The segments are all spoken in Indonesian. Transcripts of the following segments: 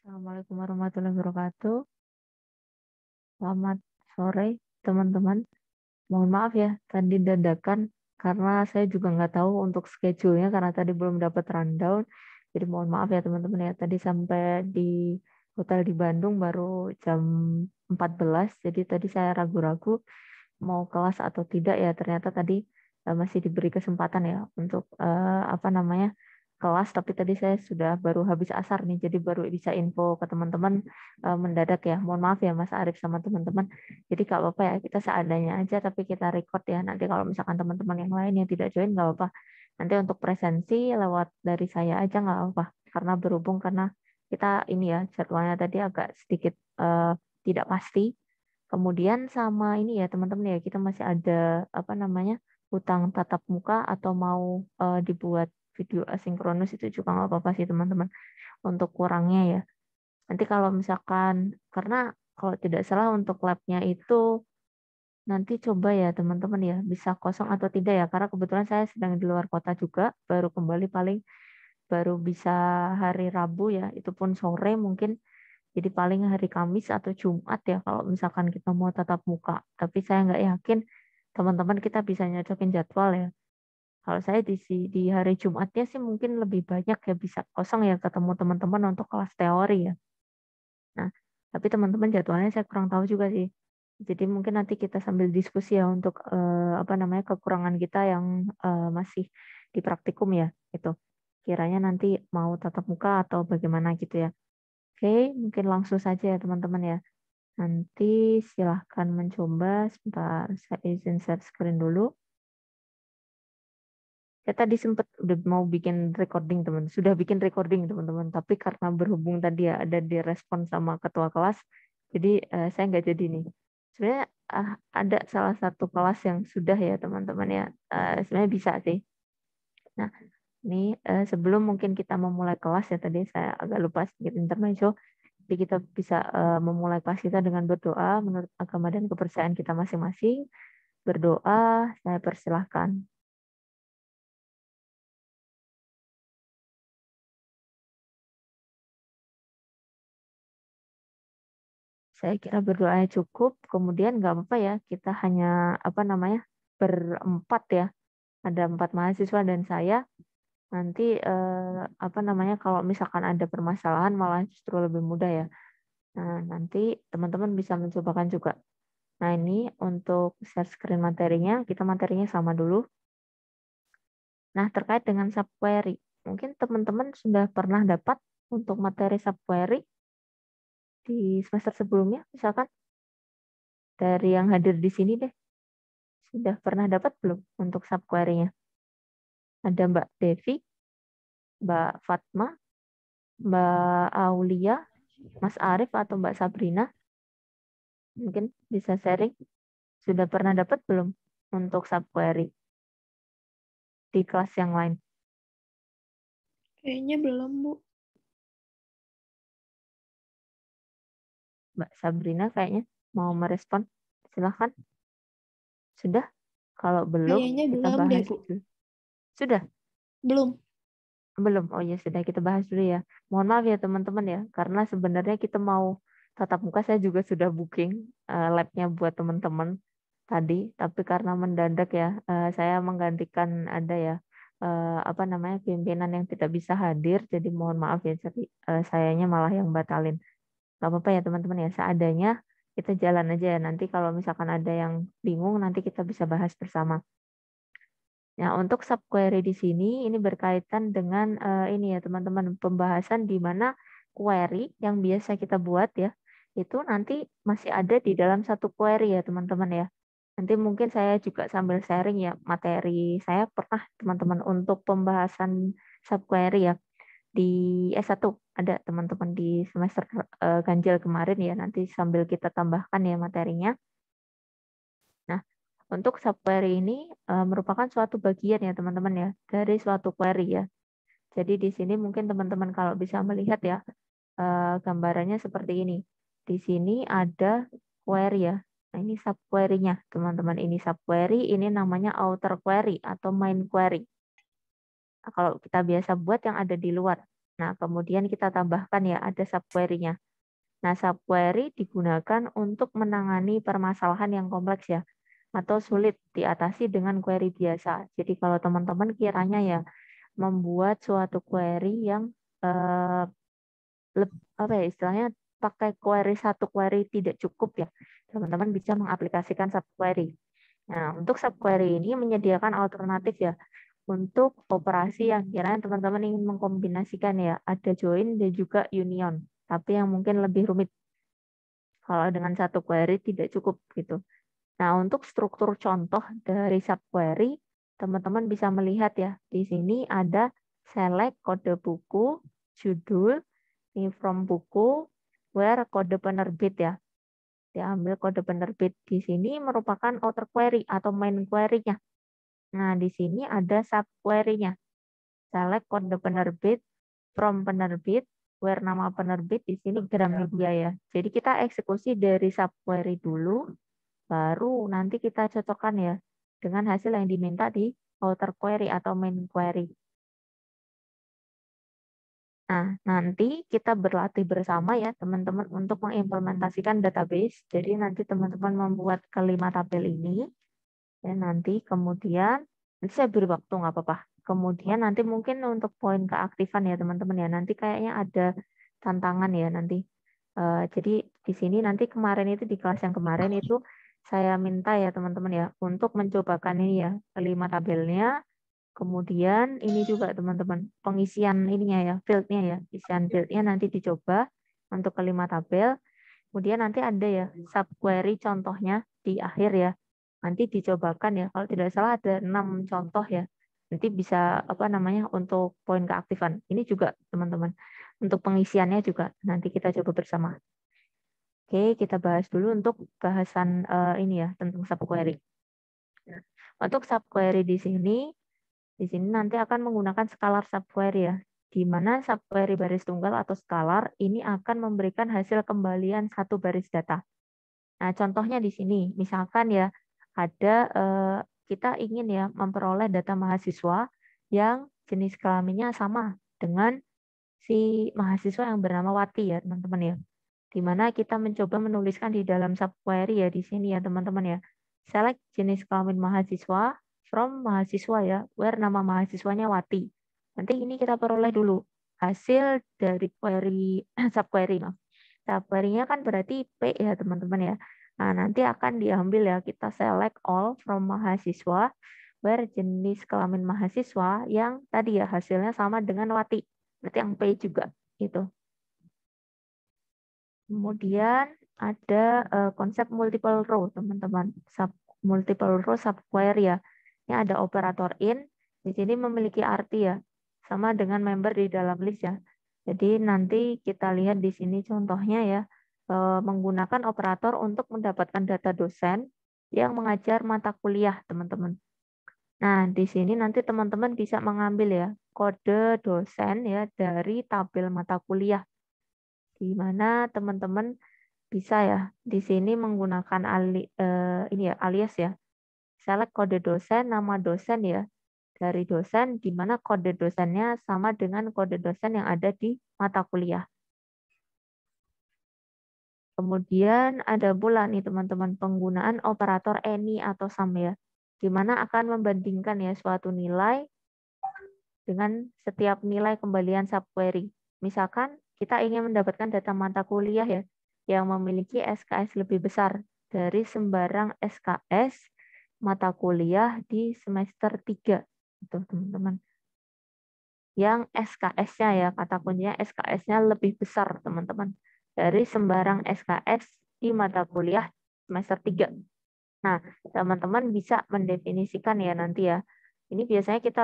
Assalamualaikum warahmatullahi wabarakatuh. Selamat sore, teman-teman. Mohon maaf ya, tadi dadakan karena saya juga nggak tahu untuk schedule-nya karena tadi belum dapat rundown. Jadi mohon maaf ya teman-teman ya. Tadi sampai di hotel di Bandung baru jam 14. Jadi tadi saya ragu-ragu mau kelas atau tidak ya. Ternyata tadi masih diberi kesempatan ya untuk apa namanya kelas. Tapi tadi saya sudah baru habis asar nih. Jadi baru bisa info ke teman-teman mendadak ya. Mohon maaf ya Mas Arif sama teman-teman. Jadi nggak apa-apa ya, kita seadanya aja tapi kita record ya. Nanti kalau misalkan teman-teman yang lain yang tidak join nggak apa-apa. Nanti untuk presensi lewat dari saya aja nggak apa-apa. Karena berhubung karena kita ini ya jadwalnya tadi agak sedikit tidak pasti. Kemudian sama ini ya teman-teman ya, kita masih ada apa namanya hutang tatap muka atau mau dibuat video asinkronus itu juga nggak apa-apa sih teman-teman untuk kurangnya ya. Nanti kalau misalkan, karena kalau tidak salah untuk labnya itu nanti coba ya teman-teman ya, bisa kosong atau tidak ya, karena kebetulan saya sedang di luar kota juga, baru kembali paling baru bisa hari Rabu ya, itu pun sore mungkin, jadi paling hari Kamis atau Jumat ya kalau misalkan kita mau tatap muka. Tapi saya nggak yakin teman-teman kita bisa nyocokin jadwal ya. Kalau saya di hari Jumatnya sih mungkin lebih banyak ya bisa kosong ya ketemu teman-teman untuk kelas teori ya. Nah, tapi teman-teman jadwalnya saya kurang tahu juga sih. Jadi mungkin nanti kita sambil diskusi ya untuk apa namanya kekurangan kita yang masih di praktikum ya, itu. Kiranya nanti mau tatap muka atau bagaimana gitu ya. Oke, mungkin langsung saja ya teman-teman ya. Nanti silahkan mencoba. Sebentar, saya izin share screen dulu. Saya tadi sempat udah mau bikin recording teman, sudah bikin recording teman-teman. Tapi karena berhubung tadi ya ada direspon sama ketua kelas, jadi saya nggak jadi nih. Sebenarnya ada salah satu kelas yang sudah ya teman-teman ya. Sebenarnya bisa sih. Nah, ini sebelum mungkin kita memulai kelas ya tadi saya agak lupa sedikit intermezzo. Jadi kita bisa memulai kelas kita dengan berdoa menurut agama dan kepercayaan kita masing-masing. Berdoa, saya persilahkan. Saya kira berdoanya cukup. Kemudian nggak apa-apa ya, kita hanya apa namanya berempat ya. Ada 4 mahasiswa dan saya. Nanti apa namanya kalau misalkan ada permasalahan malah justru lebih mudah ya. Nah, nanti teman-teman bisa mencobakan juga. Nah, ini untuk share screen materinya, kita materinya sama dulu. Nah, terkait dengan subquery, mungkin teman-teman sudah pernah dapat untuk materi subquery di semester sebelumnya, misalkan dari yang hadir di sini deh, sudah pernah dapat belum untuk subquery-nya? Ada Mbak Devi, Mbak Fatma, Mbak Aulia, Mas Arif atau Mbak Sabrina, mungkin bisa sharing. Sudah pernah dapat belum untuk subquery di kelas yang lain? Kayaknya belum, Bu. Mbak Sabrina kayaknya mau merespon. Silahkan. Sudah? Kalau belum, Kayaknya kita belum deh, bahas Bu. dulu. Sudah? Belum. Belum. Oh ya sudah, kita bahas dulu ya. Mohon maaf ya teman-teman ya, karena sebenarnya kita mau tatap muka, saya juga sudah booking labnya buat teman-teman tadi, tapi karena mendadak ya, saya menggantikan ada ya apa namanya pimpinan yang tidak bisa hadir, jadi mohon maaf ya, jadi sayanya malah yang batalin. Gak apa-apa ya teman-teman ya, seadanya kita jalan aja ya. Nanti kalau misalkan ada yang bingung, nanti kita bisa bahas bersama. Nah, untuk subquery di sini ini berkaitan dengan ini ya teman-teman, pembahasan di mana query yang biasa kita buat ya, itu nanti masih ada di dalam satu query ya teman-teman ya. Nanti mungkin saya juga sambil sharing ya materi saya pernah teman-teman untuk pembahasan subquery ya di S1 ada teman-teman di semester ganjil kemarin ya, nanti sambil kita tambahkan ya materinya. Nah, untuk subquery ini merupakan suatu bagian ya teman-teman ya dari suatu query ya. Jadi di sini mungkin teman-teman kalau bisa melihat ya gambarannya seperti ini. Di sini ada query ya. Nah, ini subquery-nya teman-teman. Ini subquery, ini namanya outer query atau main query. Nah, kalau kita biasa buat yang ada di luar. Nah, kemudian kita tambahkan ya, ada subquery-nya. Nah, subquery digunakan untuk menangani permasalahan yang kompleks ya, atau sulit diatasi dengan query biasa. Jadi kalau teman-teman kiranya ya membuat suatu query yang apa ya istilahnya pakai query satu query tidak cukup ya, teman-teman bisa mengaplikasikan subquery. Nah, untuk subquery ini menyediakan alternatif ya untuk operasi yang kiranya teman-teman ingin mengkombinasikan ya, ada join dan juga union, tapi yang mungkin lebih rumit. Kalau dengan satu query tidak cukup gitu. Nah, untuk struktur contoh dari subquery, teman-teman bisa melihat ya, di sini ada select kode buku, judul, ini from buku, where kode penerbit ya. Diambil kode penerbit. Di sini merupakan outer query atau main query-nya. Nah, di sini ada subquery-nya. Select kode penerbit, from penerbit, where nama penerbit, di sini Gramedia ya. Jadi kita eksekusi dari subquery dulu, baru nanti kita cocokkan ya dengan hasil yang diminta di outer query atau main query. Nah, nanti kita berlatih bersama ya teman-teman untuk mengimplementasikan database. Jadi nanti teman-teman membuat kelima tabel ini, dan nanti kemudian, nanti saya beri waktu nggak apa-apa. Kemudian nanti mungkin untuk poin keaktifan ya teman-teman ya, nanti kayaknya ada tantangan ya nanti. Jadi di sini nanti kemarin itu di kelas yang kemarin itu saya minta ya teman-teman ya untuk mencobakan ini ya kelima tabelnya. Kemudian ini juga teman-teman pengisian ininya ya fieldnya ya, isian fieldnya nanti dicoba untuk kelima tabel. Kemudian nanti ada ya subquery contohnya di akhir ya. Nanti dicobakan ya. Kalau tidak salah ada 6 contoh ya. Nanti bisa apa namanya untuk poin keaktifan. Ini juga teman-teman. Untuk pengisiannya juga nanti kita coba bersama. Oke, kita bahas dulu untuk bahasan ini ya tentang subquery. Untuk subquery di sini nanti akan menggunakan scalar subquery ya, di mana subquery baris tunggal atau scalar ini akan memberikan hasil kembalian satu baris data. Nah, contohnya di sini, misalkan ya ada kita ingin ya memperoleh data mahasiswa yang jenis kelaminnya sama dengan si mahasiswa yang bernama Wati ya, teman-teman ya. Di mana kita mencoba menuliskan di dalam subquery ya di sini ya, teman-teman ya. Select jenis kelamin mahasiswa from mahasiswa ya, where nama mahasiswanya Wati. Nanti ini kita peroleh dulu hasil dari query subquery. Subquery-nya kan berarti P ya, teman-teman ya. Nah, nanti akan diambil ya, kita select all from mahasiswa, where jenis kelamin mahasiswa yang tadi ya hasilnya sama dengan Wati. Berarti yang P juga gitu. Kemudian ada konsep multiple row, teman-teman. Multiple row subquery ya. Ini ada operator in, di sini memiliki arti ya, sama dengan member di dalam list ya. Jadi nanti kita lihat di sini contohnya ya, menggunakan operator untuk mendapatkan data dosen yang mengajar mata kuliah, teman-teman. Nah, di sini nanti teman-teman bisa mengambil ya kode dosen ya dari tabel mata kuliah, di mana teman-teman bisa ya di sini menggunakan ini ya alias ya. Select kode dosen, nama dosen ya dari dosen, di mana kode dosennya sama dengan kode dosen yang ada di mata kuliah. Kemudian ada pula nih teman-teman penggunaan operator any atau sum ya, di mana akan membandingkan ya suatu nilai dengan setiap nilai kembalian subquery. Misalkan kita ingin mendapatkan data mata kuliah ya yang memiliki SKS lebih besar dari sembarang SKS mata kuliah di semester 3 itu teman-teman. Yang SKS-nya ya, kata kuncinya SKS-nya lebih besar teman-teman dari sembarang SKS di mata kuliah semester 3. Nah, teman-teman bisa mendefinisikan ya nanti ya. Ini biasanya kita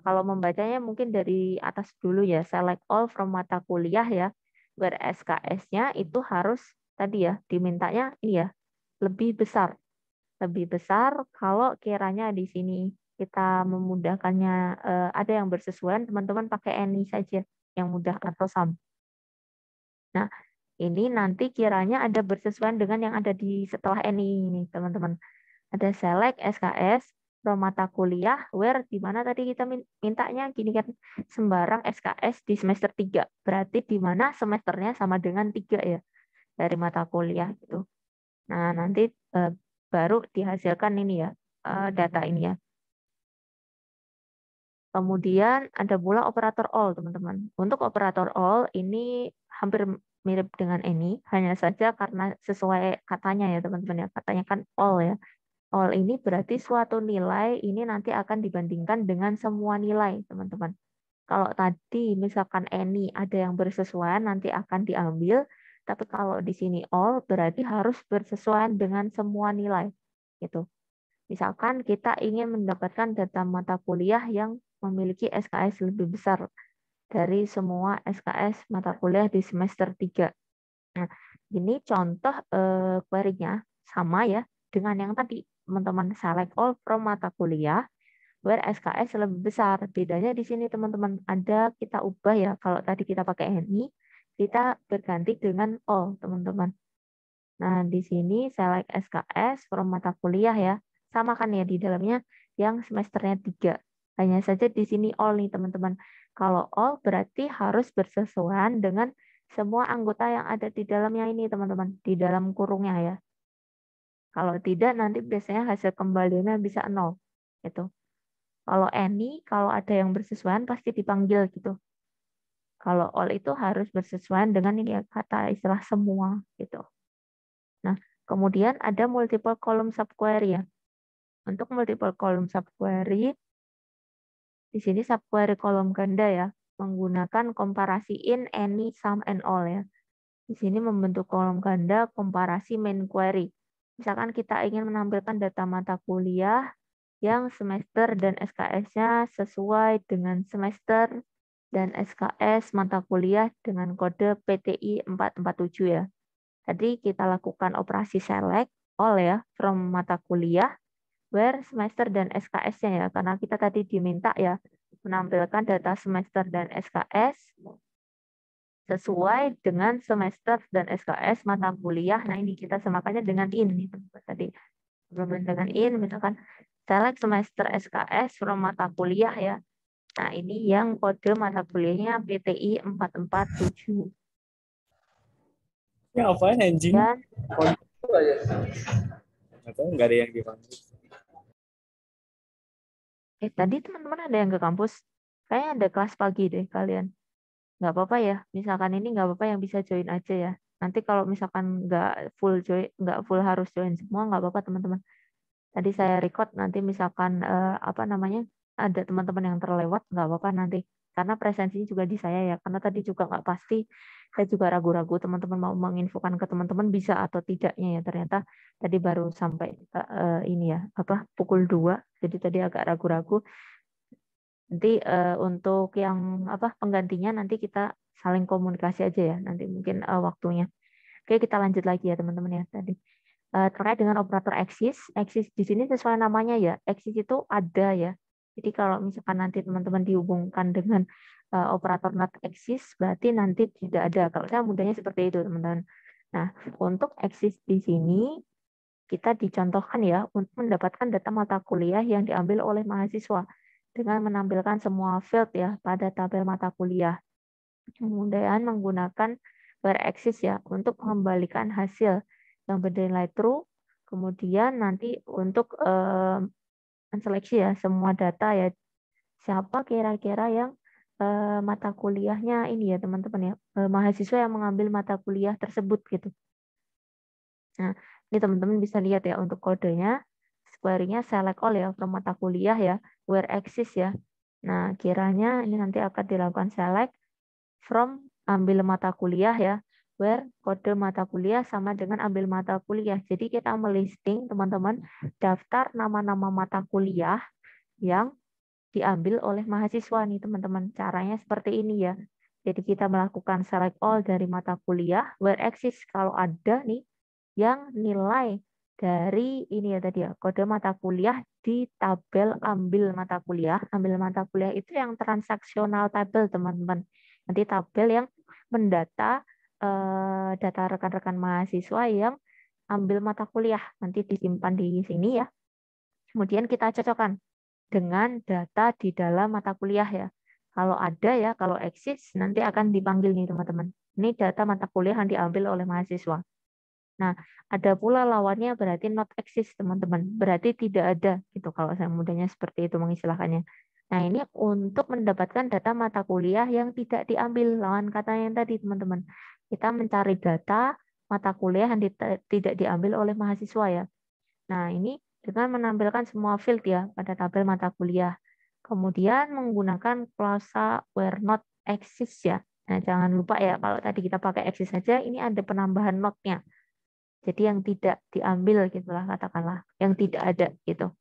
kalau membacanya mungkin dari atas dulu ya, select all from mata kuliah ya, where SKS-nya itu harus tadi ya, dimintanya ini ya, lebih besar. Lebih besar kalau kiranya di sini kita memudahkannya ada yang bersesuaian, teman-teman pakai any saja yang mudah atau sum. Nah, ini nanti kiranya ada bersesuaian dengan yang ada di setelah any ini, teman-teman. Ada select SKS, from mata kuliah where di mana tadi kita mintanya gini kan, sembarang SKS di semester 3. Berarti di mana semesternya sama dengan 3 ya dari mata kuliah gitu. Nah, nanti baru dihasilkan ini ya data ini ya. Kemudian ada pula operator all, teman-teman. Untuk operator all ini hampir mirip dengan ini, hanya saja karena sesuai katanya ya, teman-teman ya. Katanya kan all ya. All ini berarti suatu nilai ini nanti akan dibandingkan dengan semua nilai, teman-teman. Kalau tadi misalkan any ada yang bersesuaian nanti akan diambil, tapi kalau di sini all berarti harus bersesuaian dengan semua nilai. Gitu. Misalkan kita ingin mendapatkan data mata kuliah yang memiliki SKS lebih besar dari semua SKS mata kuliah di semester 3. Nah, ini contoh query-nya sama ya dengan yang tadi. Teman-teman select all from mata kuliah where SKS lebih besar. Bedanya di sini teman-teman ada kita ubah ya. Kalau tadi kita pakai any, kita berganti dengan all, teman-teman. Nah, di sini select SKS from mata kuliah ya. Sama kan ya di dalamnya yang semesternya 3. Hanya saja di sini all nih, teman-teman. Kalau all berarti harus bersesuaian dengan semua anggota yang ada di dalamnya ini, teman-teman. Di dalam kurungnya ya. Kalau tidak, nanti biasanya hasil kembaliannya bisa 0. Gitu. Kalau any, kalau ada yang bersesuaian pasti dipanggil gitu. Kalau all itu harus bersesuaian dengan ini ya, kata istilah semua gitu. Nah, kemudian ada multiple column subquery ya. Untuk multiple column subquery, di sini subquery kolom ganda ya, menggunakan komparasi in, any, sum, and all ya. Di sini membentuk kolom ganda komparasi main query. Misalkan kita ingin menampilkan data mata kuliah yang semester dan SKS-nya sesuai dengan semester dan SKS mata kuliah dengan kode PTI 447 ya. Tadi kita lakukan operasi select all ya from mata kuliah where semester dan SKS-nya ya, karena kita tadi diminta ya menampilkan data semester dan SKS sesuai dengan semester dan SKS mata kuliah. Nah, ini kita samakannya dengan in tadi. Sebelum dengan in, misalkan select semester SKS from mata kuliah ya. Nah, ini yang kode mata kuliahnya PTI 447. Ya, apaan anjing? Dan Atau nggak ada yang dipanggil? tadi teman-teman ada yang ke kampus? Kayaknya ada kelas pagi deh kalian. Nggak apa-apa ya, misalkan ini nggak apa-apa yang bisa join aja ya. Nanti kalau misalkan nggak full harus join semua, nggak apa-apa teman-teman. Tadi saya record, nanti misalkan apa namanya ada teman-teman yang terlewat, nggak apa-apa nanti. Karena presensinya juga di saya ya, karena tadi juga nggak pasti. Saya juga ragu-ragu teman-teman mau menginfokan ke teman-teman bisa atau tidaknya ya. Ternyata tadi baru sampai ini ya, apa pukul 2, jadi tadi agak ragu-ragu. Nanti untuk yang apa penggantinya nanti kita saling komunikasi aja ya nanti mungkin waktunya. Oke, kita lanjut lagi ya teman-teman ya tadi. Terkait dengan operator eksis di sini sesuai namanya ya. Eksis itu ada ya. Jadi kalau misalkan nanti teman-teman dihubungkan dengan operator not eksis berarti nanti tidak ada. Kalau saya mudahnya seperti itu, teman-teman. Nah, untuk eksis di sini kita dicontohkan ya untuk mendapatkan data mata kuliah yang diambil oleh mahasiswa dengan menampilkan semua field ya pada tabel mata kuliah. Kemudian menggunakan where exist ya untuk mengembalikan hasil yang bernilai true. Kemudian nanti untuk menseleksi ya semua data ya siapa kira-kira yang mata kuliahnya ini ya teman-teman ya mahasiswa yang mengambil mata kuliah tersebut gitu. Nah, ini teman-teman bisa lihat ya untuk kodenya, query-nya select all ya from mata kuliah ya, where exist ya. Nah, kiranya ini nanti akan dilakukan select from ambil mata kuliah ya, where kode mata kuliah sama dengan ambil mata kuliah. Jadi kita melisting teman-teman daftar nama-nama mata kuliah yang diambil oleh mahasiswa nih teman-teman. Caranya seperti ini ya. Jadi kita melakukan select all dari mata kuliah, where exist kalau ada nih yang nilai dari ini ya tadi ya kode mata kuliah di tabel ambil mata kuliah. Ambil mata kuliah itu yang transaksional tabel teman-teman. Nanti tabel yang mendata data rekan-rekan mahasiswa yang ambil mata kuliah nanti disimpan di sini ya. Kemudian kita cocokkan dengan data di dalam mata kuliah ya. Kalau ada ya, kalau eksis nanti akan dipanggil nih teman-teman. Ini data mata kuliah yang diambil oleh mahasiswa. Nah, ada pula lawannya berarti not exist, teman-teman. Berarti tidak ada gitu kalau saya mudahnya seperti itu mengistilahkannya. Nah, ini untuk mendapatkan data mata kuliah yang tidak diambil lawan kata yang tadi, teman-teman. Kita mencari data mata kuliah yang tidak diambil oleh mahasiswa ya. Nah, ini dengan menampilkan semua field ya pada tabel mata kuliah. Kemudian menggunakan klausa where not exist ya. Nah, jangan lupa ya kalau tadi kita pakai exist saja, ini ada penambahan not-nya. Jadi yang tidak diambil gitulah katakanlah, yang tidak ada gitu.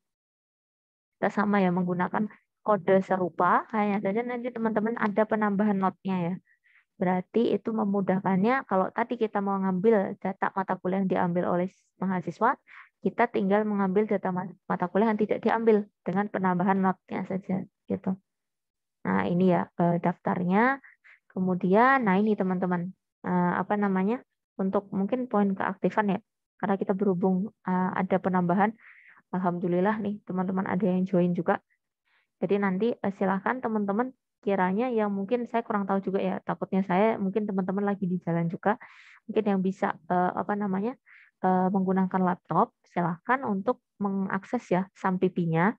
Kita sama ya menggunakan kode serupa, hanya saja nanti teman-teman ada penambahan not-nya ya. Berarti itu memudahkannya kalau tadi kita mau ngambil data mata kuliah yang diambil oleh mahasiswa, kita tinggal mengambil data mata kuliah yang tidak diambil dengan penambahan not-nya saja gitu. Nah, ini ya daftarnya. Kemudian, nah ini teman-teman, apa namanya? Untuk mungkin poin keaktifan ya. Karena kita berhubung ada penambahan, alhamdulillah nih teman-teman ada yang join juga. Jadi nanti silahkan teman-teman kiranya yang mungkin saya kurang tahu juga ya, takutnya saya mungkin teman-teman lagi di jalan juga, mungkin yang bisa apa namanya menggunakan laptop, silahkan untuk mengakses ya SAMPIP-nya,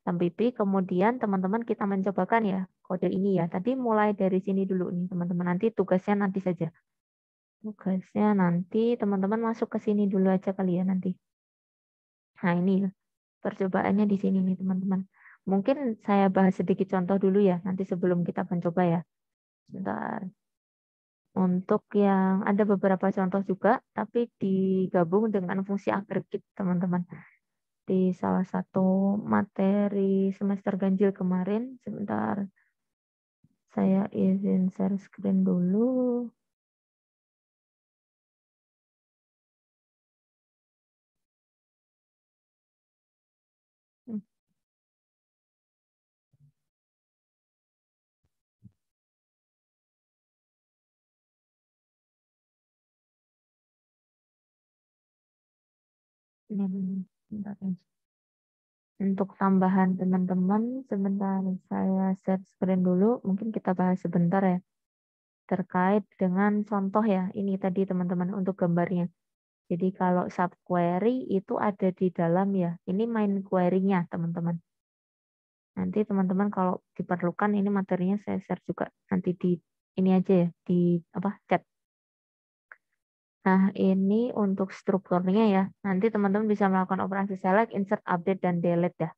SAMPIP, kemudian teman-teman kita mencobakan ya kode ini ya. Tadi mulai dari sini dulu nih teman-teman, nanti tugasnya nanti saja. Tugasnya nanti teman-teman masuk ke sini dulu aja kali ya nanti. Nah ini percobaannya di sini nih teman-teman. Mungkin saya bahas sedikit contoh dulu ya, nanti sebelum kita mencoba ya. Sebentar. Untuk yang ada beberapa contoh juga, tapi digabung dengan fungsi agregate teman-teman. Di salah satu materi semester ganjil kemarin, sebentar. Saya izin share screen dulu. Hmm, ini, sebentar ya. Untuk tambahan teman-teman, sebentar saya share screen dulu. Mungkin kita bahas sebentar ya. Terkait dengan contoh ya. Ini tadi teman-teman untuk gambarnya. Jadi kalau subquery itu ada di dalam ya. Ini main query-nya teman-teman. Nanti teman-teman kalau diperlukan ini materinya saya share juga nanti di ini aja ya di apa chat. Nah, ini untuk strukturnya ya. Nanti teman-teman bisa melakukan operasi select, insert, update, dan delete ya.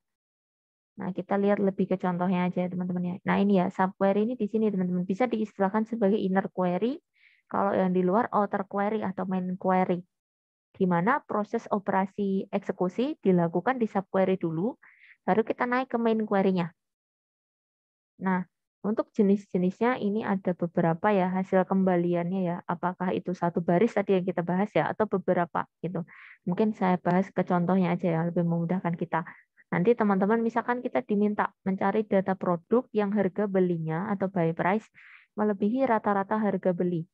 Nah, kita lihat lebih ke contohnya aja ya teman-teman ya. Nah, ini ya, subquery ini di sini teman-teman. Bisa diistilahkan sebagai inner query, kalau yang di luar outer query atau main query. Di mana proses operasi eksekusi dilakukan di subquery dulu, baru kita naik ke main query-nya. Nah, untuk jenis-jenisnya ini ada beberapa ya hasil kembaliannya ya. Apakah itu satu baris tadi yang kita bahas ya atau beberapa gitu. Mungkin saya bahas ke contohnya aja ya lebih memudahkan kita. Nanti teman-teman misalkan kita diminta mencari data produk yang harga belinya atau buy price melebihi rata-rata harga beli.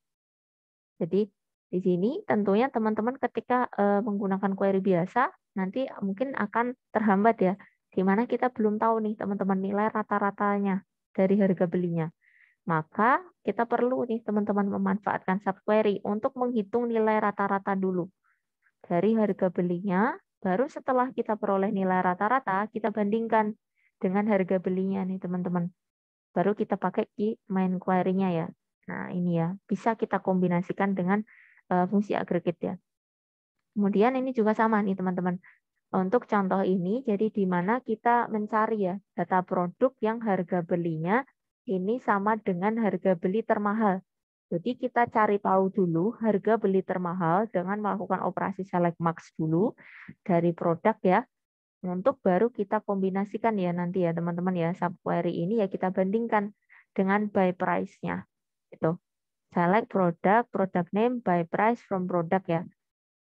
Jadi di sini tentunya teman-teman ketika menggunakan query biasa nanti mungkin akan terhambat ya. Di mana kita belum tahu nih teman-teman nilai rata-ratanya dari harga belinya. Maka kita perlu nih teman-teman memanfaatkan subquery untuk menghitung nilai rata-rata dulu. Dari harga belinya, baru setelah kita peroleh nilai rata-rata, kita bandingkan dengan harga belinya nih teman-teman. Baru kita pakai di main query-nya ya. Nah ini ya, bisa kita kombinasikan dengan fungsi aggregate ya. Kemudian ini juga sama nih teman-teman. Untuk contoh ini, jadi di mana kita mencari ya data produk yang harga belinya ini sama dengan harga beli termahal. Jadi kita cari tahu dulu harga beli termahal dengan melakukan operasi select max dulu dari produk ya. Untuk baru kita kombinasikan ya nanti ya teman-teman ya subquery ini ya kita bandingkan dengan buy price-nya. Itu. Select produk, product name, buy price from product ya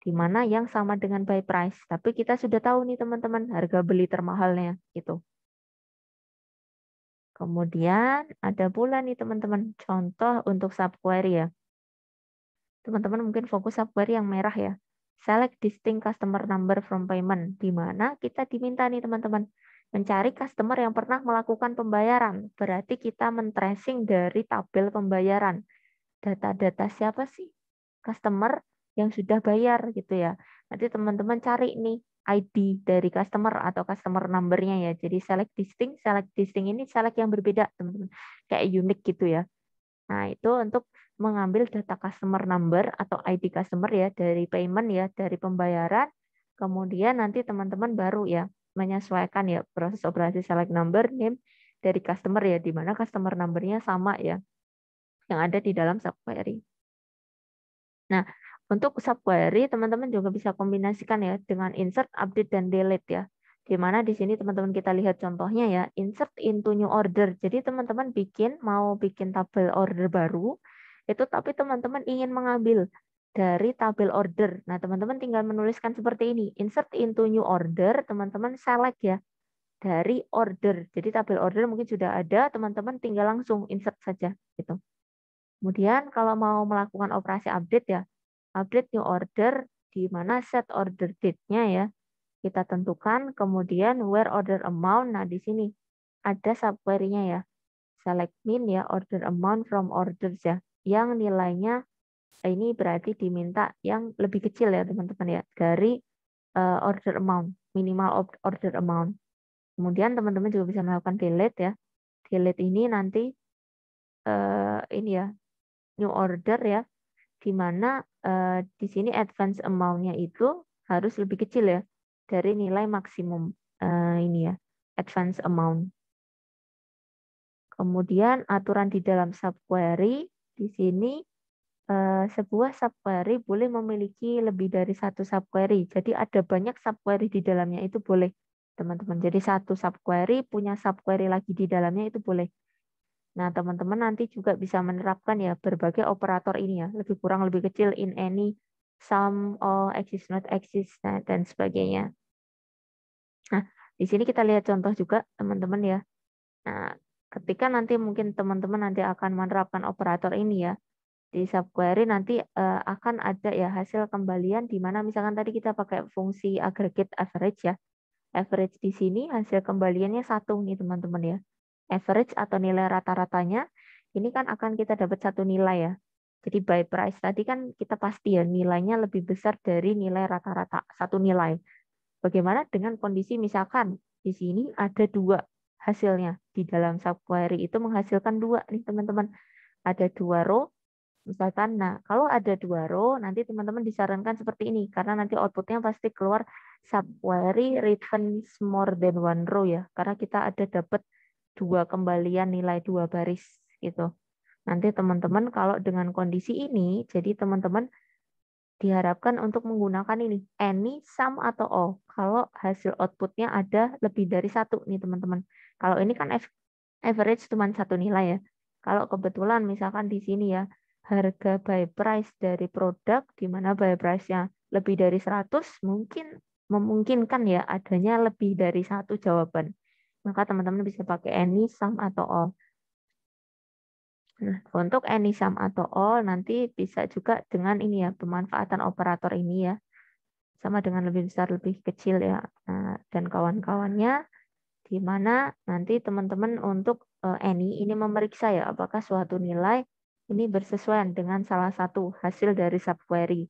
di mana yang sama dengan buy price. Tapi kita sudah tahu nih teman-teman harga beli termahalnya itu. Kemudian ada pula nih teman-teman contoh untuk subquery ya. Teman-teman mungkin fokus subquery yang merah ya. select distinct customer number from payment, di mana kita diminta nih teman-teman mencari customer yang pernah melakukan pembayaran. Berarti kita men-tracing dari tabel pembayaran. Data-data siapa sih customer yang sudah bayar gitu ya. Nanti teman-teman cari nih ID dari customer atau customer number-nya ya. Jadi select distinct ini select yang berbeda teman-teman. Kayak unik gitu ya. Nah, itu untuk mengambil data customer number atau ID customer ya dari payment ya, dari pembayaran. Kemudian nanti teman-teman baru ya menyesuaikan ya proses operasi select number name dari customer ya, di mana customer number-nya sama ya yang ada di dalam subquery. Nah, untuk subquery teman-teman juga bisa kombinasikan ya dengan insert, update, dan delete ya. Di mana di sini teman-teman kita lihat contohnya ya, insert into new order. Jadi teman-teman mau bikin tabel order baru, itu tapi teman-teman ingin mengambil dari tabel order. Nah, teman-teman tinggal menuliskan seperti ini, insert into new order, teman-teman select ya dari order. Jadi tabel order mungkin sudah ada, teman-teman tinggal langsung insert saja gitu. Kemudian kalau mau melakukan operasi update ya, update new order di mana set order date-nya ya kita tentukan, kemudian where order amount. Nah, di sini ada subquery-nya ya. Select min ya order amount from orders ya. Yang nilainya ini berarti diminta yang lebih kecil ya, teman-teman ya, dari order amount, minimal order amount. Kemudian teman-teman juga bisa melakukan delete ya. Delete ini nanti ini ya, new order ya, di mana di sini advance amount-nya itu harus lebih kecil ya dari nilai maksimum ini ya, advance amount. Kemudian aturan di dalam subquery, di sini sebuah subquery boleh memiliki lebih dari satu subquery. Jadi ada banyak subquery di dalamnya itu boleh, teman-teman. Jadi satu subquery punya subquery lagi di dalamnya itu boleh. Nah, teman-teman nanti juga bisa menerapkan ya berbagai operator ini ya, lebih kurang lebih kecil, in any, some, all, exist, not exist, nah, dan sebagainya. Nah, di sini kita lihat contoh juga teman-teman ya. Nah, ketika nanti mungkin teman-teman nanti akan menerapkan operator ini ya, di subquery nanti akan ada ya hasil kembalian di mana misalkan tadi kita pakai fungsi aggregate average ya. Average di sini hasil kembaliannya 1 nih teman-teman ya. Average atau nilai rata-ratanya ini kan akan kita dapat satu nilai ya. Jadi by price tadi kan kita pasti ya nilainya lebih besar dari nilai rata-rata satu nilai. Bagaimana dengan kondisi misalkan di sini ada 2 hasilnya di dalam subquery itu menghasilkan 2 nih teman-teman. Ada 2 row misalkan. Nah, kalau ada 2 row nanti teman-teman disarankan seperti ini karena nanti outputnya pasti keluar subquery returns more than 1 row ya. Karena kita ada dapat 2 kembalian nilai 2 baris gitu. Nanti teman-teman kalau dengan kondisi ini, jadi teman-teman diharapkan untuk menggunakan ini, any, some, atau all. Kalau hasil outputnya ada lebih dari 1 nih teman-teman. Kalau ini kan average cuma 1 nilai ya. Kalau kebetulan misalkan di sini ya, harga by price dari produk, di mana by price-nya lebih dari 100, mungkin memungkinkan ya adanya lebih dari 1 jawaban. Maka teman-teman bisa pakai any, some, atau all. Nah, untuk any, some, atau all nanti bisa juga dengan ini ya, pemanfaatan operator ini ya. Sama dengan lebih besar, lebih kecil ya. Nah, dan kawan-kawannya di mana nanti teman-teman untuk any ini memeriksa ya apakah suatu nilai ini bersesuaian dengan salah satu hasil dari subquery.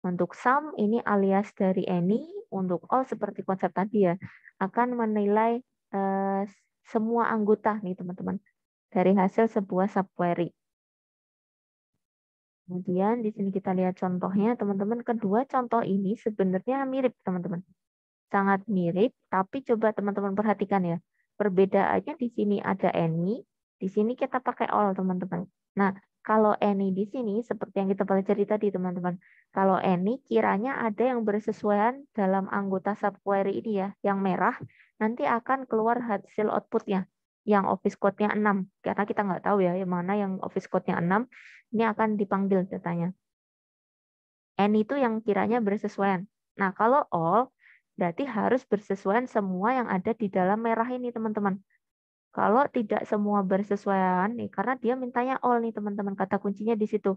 Untuk sum ini alias dari any, untuk all seperti konsep tadi ya akan menilai semua anggota nih teman-teman dari hasil sebuah subquery. Kemudian di sini kita lihat contohnya teman-teman. Kedua contoh ini sebenarnya mirip teman-teman. Sangat mirip, tapi coba teman-teman perhatikan ya. Perbedaannya di sini ada any, di sini kita pakai all teman-teman. Nah, kalau any di sini seperti yang kita pelajari tadi teman-teman. Kalau any kiranya ada yang bersesuaian dalam anggota subquery ini ya. Yang merah nanti akan keluar hasil outputnya. Yang office code-nya 6. Karena kita nggak tahu ya yang mana yang office code-nya 6. Ini akan dipanggil datanya. Any itu yang kiranya bersesuaian. Nah, kalau all berarti harus bersesuaian semua yang ada di dalam merah ini, teman-teman. Kalau tidak semua bersesuaian nih, karena dia mintanya all nih, teman-teman. Kata kuncinya di situ.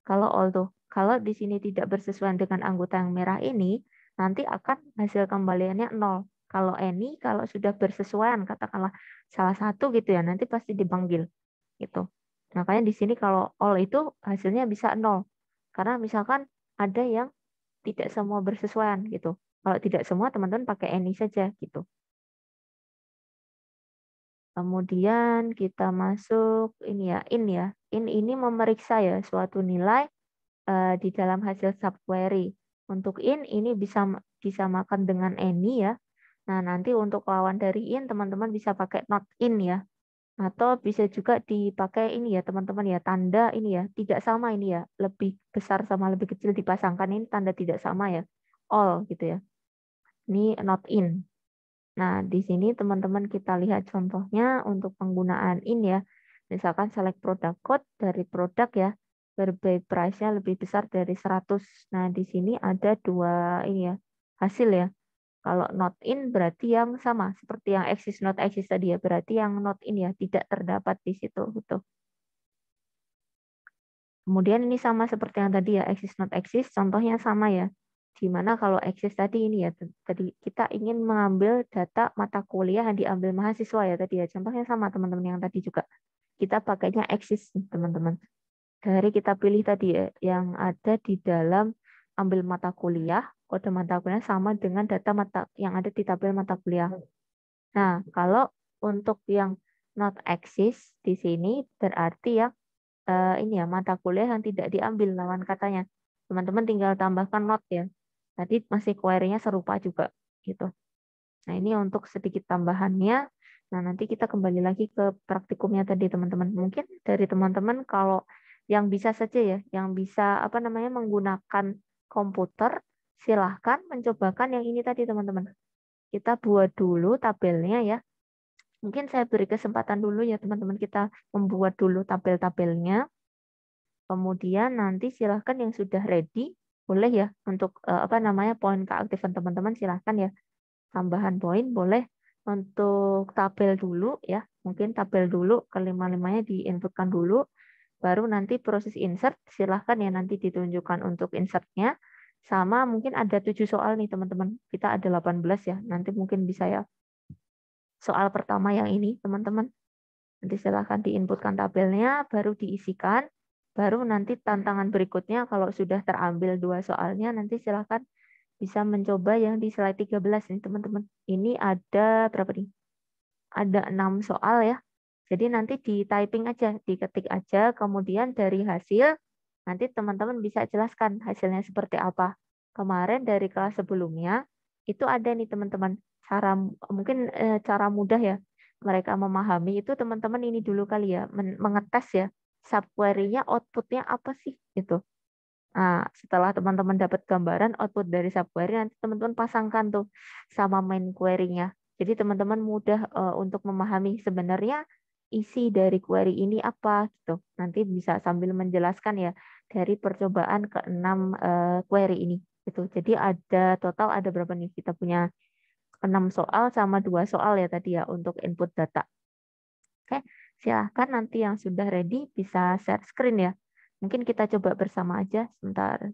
Kalau all tuh. Kalau di sini tidak bersesuaian dengan anggota yang merah ini, nanti akan hasil kembaliannya 0. Kalau any, kalau sudah bersesuaian, katakanlah salah satu gitu ya, nanti pasti dipanggil. Gitu. Makanya di sini kalau all itu hasilnya bisa 0. Karena misalkan ada yang tidak semua bersesuaian gitu. Kalau tidak semua, teman-teman pakai any saja gitu. Kemudian kita masuk ini ya, in ya. In ini memeriksa ya suatu nilai di dalam hasil subquery. Untuk in ini bisa disamakan dengan any ya. Nah, nanti untuk lawan dari in teman-teman bisa pakai not in ya. Atau bisa juga dipakai ini ya teman-teman ya, tanda ini ya, tidak sama ini ya. Lebih besar sama lebih kecil dipasangkan ini tanda tidak sama ya. All gitu ya. Ini not in. Nah, di sini teman-teman kita lihat contohnya untuk penggunaan in ya. Misalkan select product code dari produk ya, berbagai price-nya lebih besar dari 100. Nah, di sini ada dua ini ya, hasil ya. Kalau not in berarti yang sama, seperti yang exist not exist tadi ya, berarti yang not in ya, tidak terdapat di situ gitu. Kemudian ini sama seperti yang tadi ya, exist not exist, contohnya sama ya. Gimana kalau exist tadi ini ya, tadi kita ingin mengambil data mata kuliah yang diambil mahasiswa ya tadi ya, contohnya sama teman-teman yang tadi juga. Kita pakainya exist teman-teman. Dari kita pilih tadi ya, yang ada di dalam ambil mata kuliah, kode mata kuliah sama dengan data mata yang ada di tabel mata kuliah. Nah, kalau untuk yang not exist di sini berarti ya ini ya mata kuliah yang tidak diambil lawan katanya. Teman-teman tinggal tambahkan not ya. Tadi masih query-nya serupa juga gitu. Nah, ini untuk sedikit tambahannya. Nah, nanti kita kembali lagi ke praktikumnya tadi teman-teman. Mungkin dari teman-teman kalau yang bisa saja ya, yang bisa apa namanya menggunakan komputer, silahkan mencobakan yang ini tadi teman-teman. Kita buat dulu tabelnya ya. Mungkin saya beri kesempatan dulu ya teman-teman, kita membuat dulu tabel-tabelnya. Kemudian nanti silahkan yang sudah ready, boleh ya untuk apa namanya poin keaktifan teman-teman silahkan ya. Tambahan poin boleh untuk tabel dulu ya. Mungkin tabel dulu kelima-limanya diinputkan dulu. Baru nanti proses insert silahkan ya nanti ditunjukkan untuk insertnya. Sama mungkin ada 7 soal nih teman-teman. Kita ada 18 ya. Nanti mungkin bisa ya. Soal pertama yang ini teman-teman. Nanti silahkan diinputkan tabelnya, baru diisikan. Baru nanti tantangan berikutnya kalau sudah terambil 2 soalnya, nanti silahkan bisa mencoba yang di slide 13 nih teman-teman. Ini ada berapa nih? Ada 6 soal ya. Jadi nanti di typing aja, diketik aja, kemudian dari hasil, nanti teman-teman bisa jelaskan hasilnya seperti apa. Kemarin dari kelas sebelumnya, itu ada nih teman-teman, cara mungkin cara mudah ya, mereka memahami itu teman-teman ini dulu kali ya, mengetes ya, subquery-nya output-nya apa sih gitu. Nah, setelah teman-teman dapat gambaran output dari subquery, nanti teman-teman pasangkan tuh sama main query-nya. Jadi teman-teman mudah untuk memahami sebenarnya isi dari query ini apa gitu. Nanti bisa sambil menjelaskan ya dari percobaan ke-6 query ini. Gitu. Jadi ada total ada berapa nih? Kita punya 6 soal sama 2 soal ya tadi ya untuk input data. Oke, silahkan nanti yang sudah ready bisa share screen ya. Mungkin kita coba bersama aja sebentar.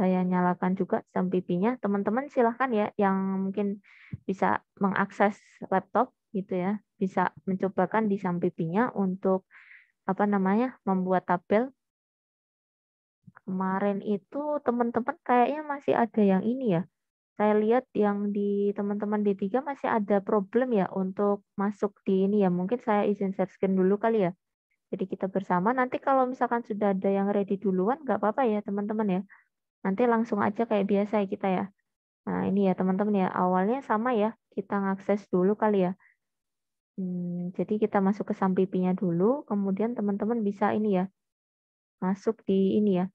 Saya nyalakan juga SMP-nya. Teman-teman silahkan ya yang mungkin bisa mengakses laptop gitu ya, bisa mencobakan di SMP-nya untuk apa namanya membuat tabel. Kemarin itu teman-teman kayaknya masih ada yang ini ya. Saya lihat yang di teman-teman D3 masih ada problem ya untuk masuk di ini ya. Mungkin saya izin share screen dulu kali ya. Jadi kita bersama. Nanti kalau misalkan sudah ada yang ready duluan, nggak apa-apa ya teman-teman ya. Nanti langsung aja kayak biasa ya kita ya. Nah ini ya teman-teman ya. Awalnya sama ya. Kita ngakses dulu kali ya. Jadi kita masuk ke Sampipinya dulu. Kemudian teman-teman bisa ini ya. Masuk di ini ya.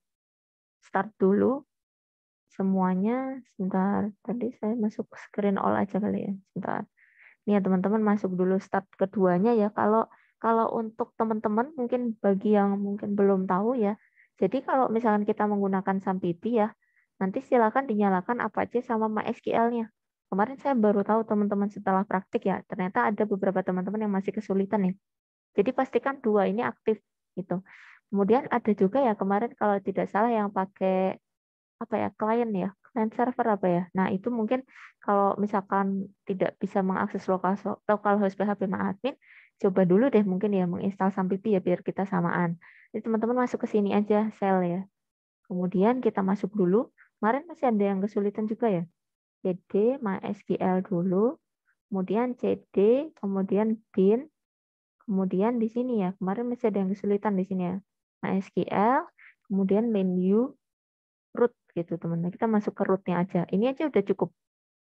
Start dulu. Semuanya. Sebentar. Tadi saya masuk screen all aja kali ya. Sebentar. Nih ya teman-teman masuk dulu start keduanya ya. Kalau untuk teman-teman mungkin bagi yang mungkin belum tahu ya. Jadi kalau misalkan kita menggunakan Sampipi ya, nanti silakan dinyalakan Apache sama MySQL-nya. Kemarin saya baru tahu teman-teman setelah praktik ya, ternyata ada beberapa teman-teman yang masih kesulitan ya. Jadi pastikan dua ini aktif gitu. Kemudian ada juga ya kemarin kalau tidak salah yang pakai apa ya, klien ya, client server apa ya. Nah, itu mungkin kalau misalkan tidak bisa mengakses localhost PHP admin, coba dulu deh mungkin ya menginstal Sampipi ya biar kita samaan. Jadi teman-teman masuk ke sini aja sel ya. Kemudian kita masuk dulu. Kemarin masih ada yang kesulitan juga ya. CD MySQL dulu, kemudian CD, kemudian bin, kemudian di sini ya. Kemarin masih ada yang kesulitan di sini ya. MySQL, kemudian menu root gitu teman-teman. Kita masuk ke rootnya aja. Ini aja udah cukup.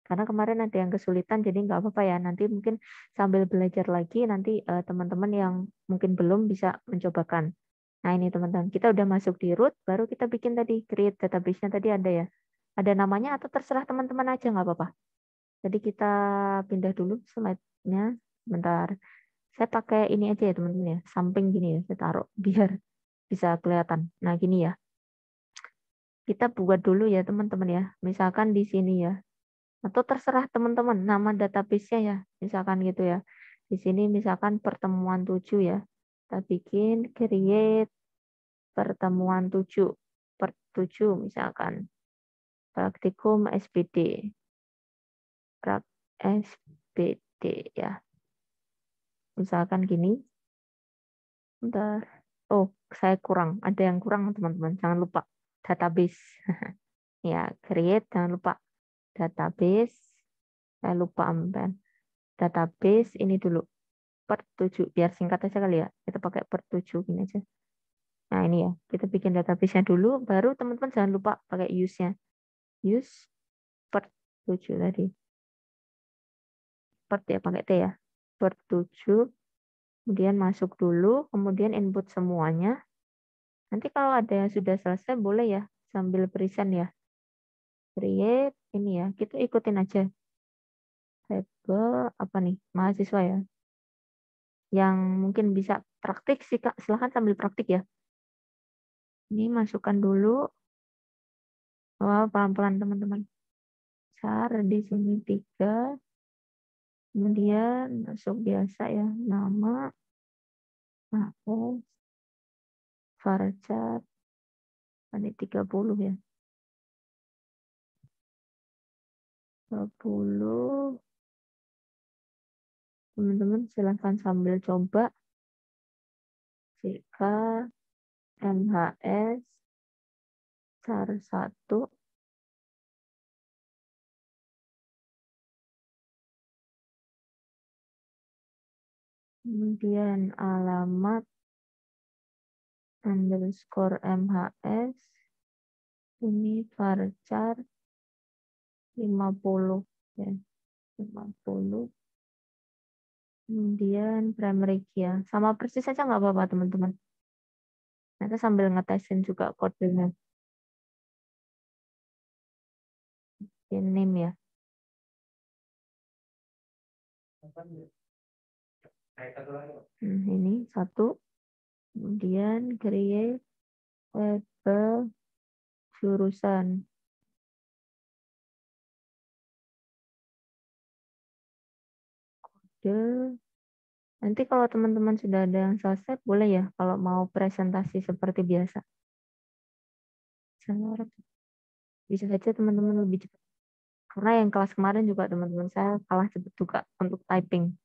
Karena kemarin ada yang kesulitan, jadi nggak apa-apa ya. Nanti mungkin sambil belajar lagi, nanti teman-teman yang mungkin belum bisa mencobakan. Nah ini teman-teman, kita udah masuk di root, baru kita bikin tadi, create database-nya tadi ada ya. Ada namanya atau terserah teman-teman aja, nggak apa-apa. Jadi kita pindah dulu slide-nya. Bentar. Saya pakai ini aja ya teman-teman ya. Samping gini ya, saya taruh biar bisa kelihatan. Nah gini ya. Kita buat dulu ya teman-teman ya. Misalkan di sini ya. Atau terserah teman-teman nama database-nya ya. Misalkan gitu ya. Di sini misalkan pertemuan 7 ya. Kita bikin create pertemuan 7 per 7 misalkan. Praktikum SPD. Prak SPD ya. Misalkan gini. Bentar. Oh, saya kurang. Ada yang kurang teman-teman. Jangan lupa database. Ya, create jangan lupa database. Saya lupa ambil database ini dulu per 7 biar singkat aja kali ya. Kita pakai per 7 gini aja. Nah, ini ya. Kita bikin database-nya dulu baru teman-teman jangan lupa pakai use-nya. Use per 7 tadi. Per ya pakai T ya. Per 7. Kemudian masuk dulu, kemudian input semuanya. Nanti kalau ada yang sudah selesai boleh ya sambil present ya. Create ini ya. Kita ikutin aja. Table apa nih? Mahasiswa ya. Yang mungkin bisa praktik sih Kak. Silahkan sambil praktik ya. Ini masukkan dulu. Wah, pelan-pelan teman-teman. Char di sini 3. Kemudian masuk biasa ya. Nama. Aku. Varchar. Ini 30 ya. 30. Teman-teman silahkan sambil coba. Jika MHS char 1. Kemudian alamat underscore MHS. Ini varchar 50 ya. 50. Kemudian primary key ya. Sama persis saja nggak apa-apa teman-teman. Nanti sambil ngetesin juga kodenya. Name ya. Ini 1. Kemudian create label jurusan. Kode. Nanti kalau teman-teman sudah ada yang selesai, boleh ya kalau mau presentasi seperti biasa. Bisa saja teman-teman lebih cepat. Karena yang kelas kemarin juga teman-teman saya kalah cepat juga untuk typing.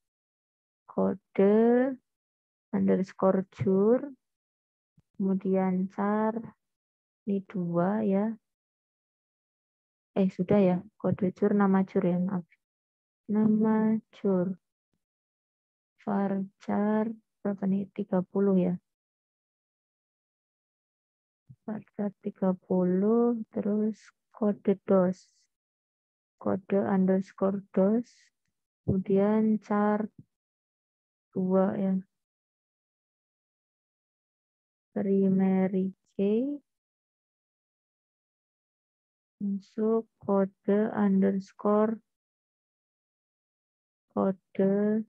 Kode underscore jur. Kemudian char. Ini 2 ya. Sudah ya. Kode jur, nama jur ya. Maaf. Nama jur. Varchar. Berapa nih? 30 ya. Varchar 30. Terus kode dos. Kode underscore dos. Kemudian char 2 ya. Primary key. Masuk kode underscore kode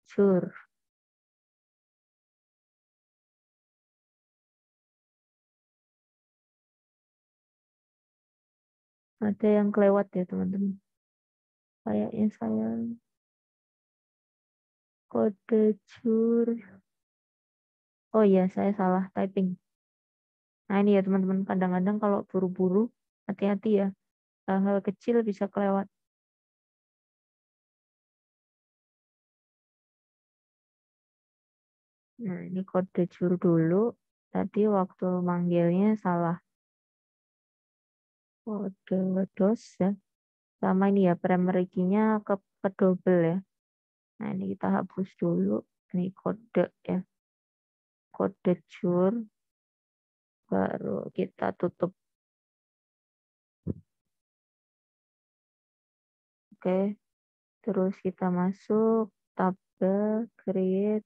jur. Ada yang kelewat ya teman-teman. Kayaknya saya kode jur. Oh iya, saya salah typing. Nah ini ya teman-teman, kadang-kadang kalau buru-buru, hati-hati ya. Hal-hal kecil bisa kelewat. Nah ini kode jur dulu. Tadi waktu manggilnya salah. Kode dos ya. Sama ini ya, primary key-nya ke double ya. Nah ini kita hapus dulu. Ini kode ya. Kode jur. Baru kita tutup. Oke. Terus kita masuk. Tabel, create,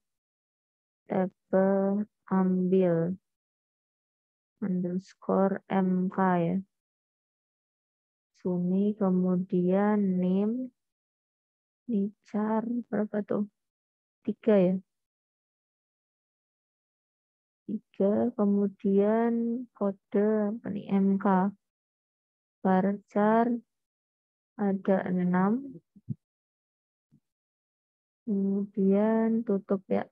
tabel, ambil. Underscore MK ya. Sumi, kemudian name, nicar, berapa tuh? 3 ya. 3, kemudian kode apa nih? MK. Varchar ada 6. Kemudian tutup ya.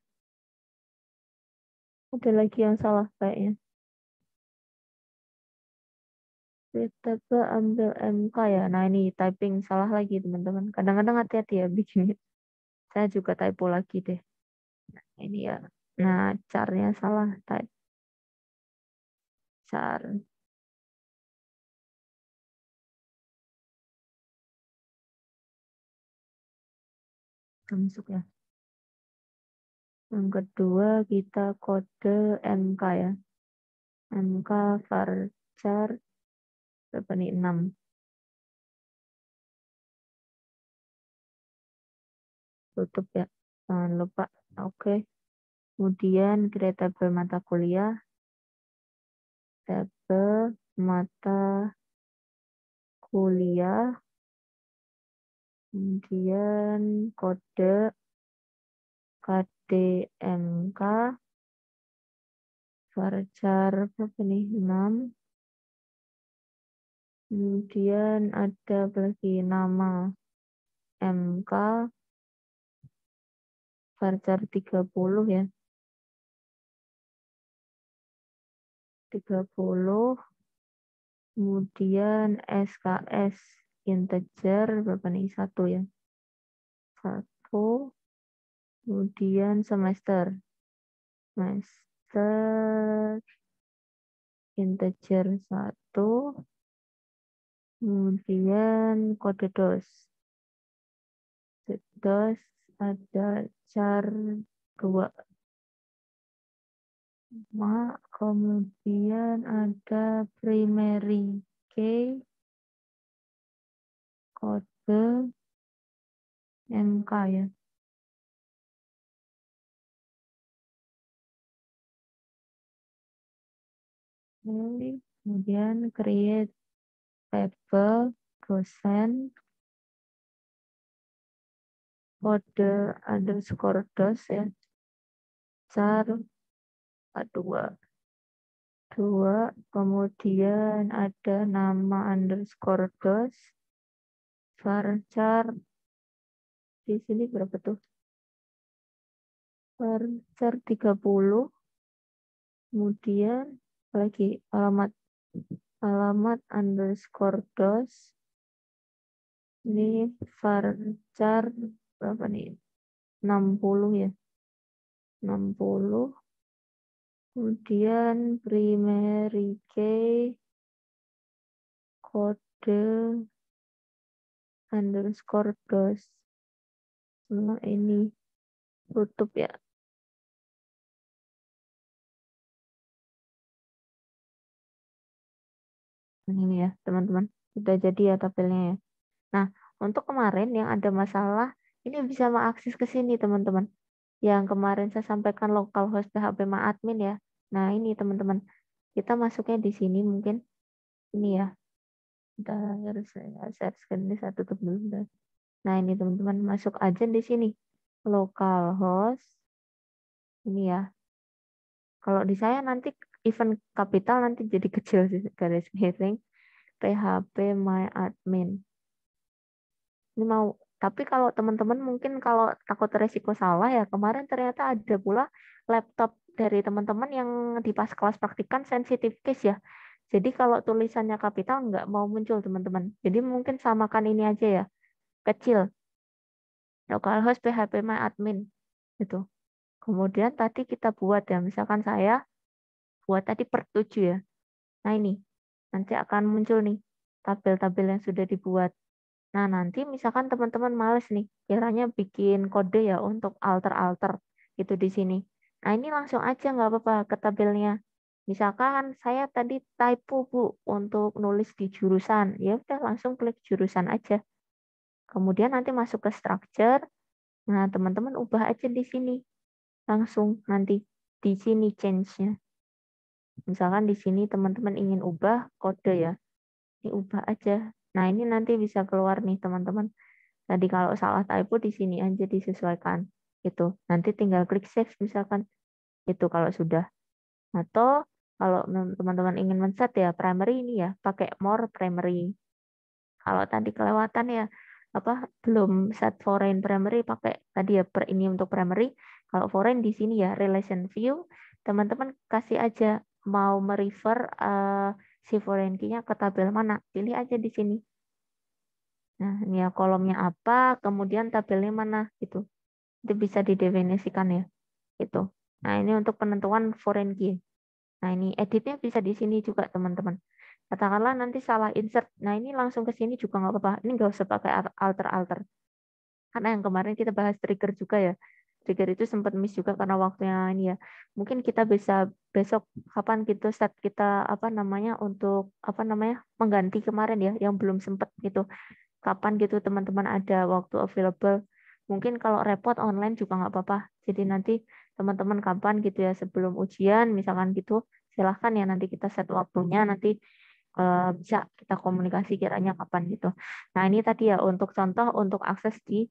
Ada lagi yang salah kayaknya. Kita ambil MK ya. Nah ini typing salah lagi teman-teman. Kadang-kadang hati-hati ya bikinnya. Saya juga typo lagi deh. Nah, ini ya. Nah carnya salah. Type car. Masuk ya. Yang kedua kita kode MK ya. MK varchar berapa nih? 6. Tutup ya. Jangan lupa. Oke. Kemudian create tabel mata kuliah. Tabel mata kuliah. Kemudian kode KDMK varchar berapa nih? 6. Kemudian ada lagi nama MK varchar 30 ya. 30. Kemudian SKS integer berapa nih? 1 ya. 1. Kemudian semester. Semester integer 1. Kemudian kode DOS. DOS ada char 2. Kemudian ada primary key kode MK ya. Kemudian create table dosen kode underscore dos ya. Char 2. Kemudian ada nama underscore dos varchar di sini berapa tuh? Varchar 30. Kemudian lagi alamat underscore dos ini varchar berapa nih? 60 ya. 60. Kemudian primary key kode underscore dos. Nah, ini tutup ya. Ini ya teman-teman. Sudah jadi ya tabelnya ya. Nah, untuk kemarin yang ada masalah, ini bisa mengakses ke sini teman-teman. Yang kemarin saya sampaikan localhost PHP admin ya. Nah, ini teman-teman. Kita masuknya di sini mungkin. Ini ya. Kita harus share screen ini saya tutup dulu. Nah, ini teman-teman masuk aja di sini. Localhost. Ini ya. Kalau di saya nanti event kapital nanti jadi kecil sih garis miring PHP my admin. Ini mau, tapi kalau teman-teman mungkin kalau takut resiko salah ya, kemarin ternyata ada pula laptop dari teman-teman yang di pas kelas praktikan sensitive case ya. Jadi kalau tulisannya kapital nggak mau muncul teman-teman. Jadi mungkin samakan ini aja ya, kecil. Localhost PHP my admin itu. Kemudian tadi kita buat ya, misalkan saya buat tadi per 7 ya. Nah ini, nanti akan muncul nih tabel-tabel yang sudah dibuat. Nah nanti misalkan teman-teman males nih, kiranya bikin kode ya untuk alter-alter gitu di sini. Nah ini langsung aja nggak apa-apa ke tabelnya. Misalkan saya tadi typo Bu untuk nulis di jurusan, ya udah langsung klik jurusan aja. Kemudian nanti masuk ke structure. Nah teman-teman ubah aja di sini langsung nanti di sini change-nya. Misalkan di sini teman-teman ingin ubah kode ya, ini ubah aja. Nah ini nanti bisa keluar nih teman-teman. Tadi kalau salah typo di sini aja disesuaikan. Itu. Nanti tinggal klik save misalkan. Itu kalau sudah. Atau kalau teman-teman ingin men-set ya primary ini ya, pakai more primary. Kalau tadi kelewatan ya apa belum set foreign primary pakai tadi ya per ini untuk primary. Kalau foreign di sini ya relation view, teman-teman kasih aja mau merefer si foreign key-nya ke tabel mana, pilih aja di sini. Nah, ini ya kolomnya apa, kemudian tabelnya mana gitu. Itu bisa didefinisikan ya. Itu. Nah, ini untuk penentuan foreign key. Nah, ini editnya bisa di sini juga, teman-teman. Katakanlah nanti salah insert. Nah, ini langsung ke sini juga nggak apa-apa. Ini nggak usah pakai alter-alter. Karena yang kemarin kita bahas trigger juga ya. Trigger itu sempat miss juga karena waktunya ini ya. Mungkin kita bisa besok kapan gitu set kita apa namanya untuk apa namanya mengganti kemarin ya yang belum sempat gitu. Kapan gitu teman-teman ada waktu available. Mungkin kalau repot online juga nggak apa-apa. Jadi nanti teman-teman kapan gitu ya sebelum ujian misalkan gitu silahkan ya nanti kita set waktunya nanti bisa kita komunikasi kiranya kapan gitu. Nah ini tadi ya untuk contoh untuk akses di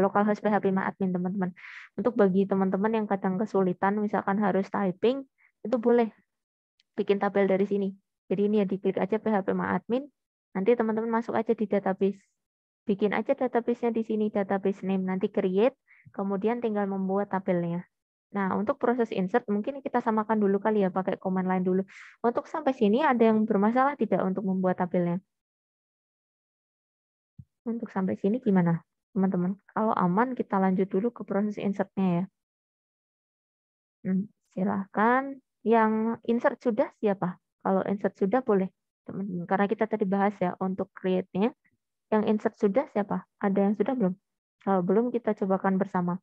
localhost PHP admin teman-teman. Untuk bagi teman-teman yang kadang kesulitan misalkan harus typing itu boleh bikin tabel dari sini. Jadi ini ya diklik aja PHP admin, nanti teman-teman masuk aja di database. Bikin aja database-nya di sini, database name, nanti create, kemudian tinggal membuat tabelnya. Nah, untuk proses insert mungkin kita samakan dulu kali ya, pakai command line dulu. Untuk sampai sini ada yang bermasalah tidak untuk membuat tabelnya? Untuk sampai sini gimana, teman-teman? Kalau aman, kita lanjut dulu ke proses insertnya ya. Silahkan. Yang insert sudah siapa? Kalau insert sudah boleh, teman-teman. Karena kita tadi bahas ya untuk create-nya. Yang insert sudah siapa? Ada yang sudah belum? Kalau belum, kita cobakan bersama.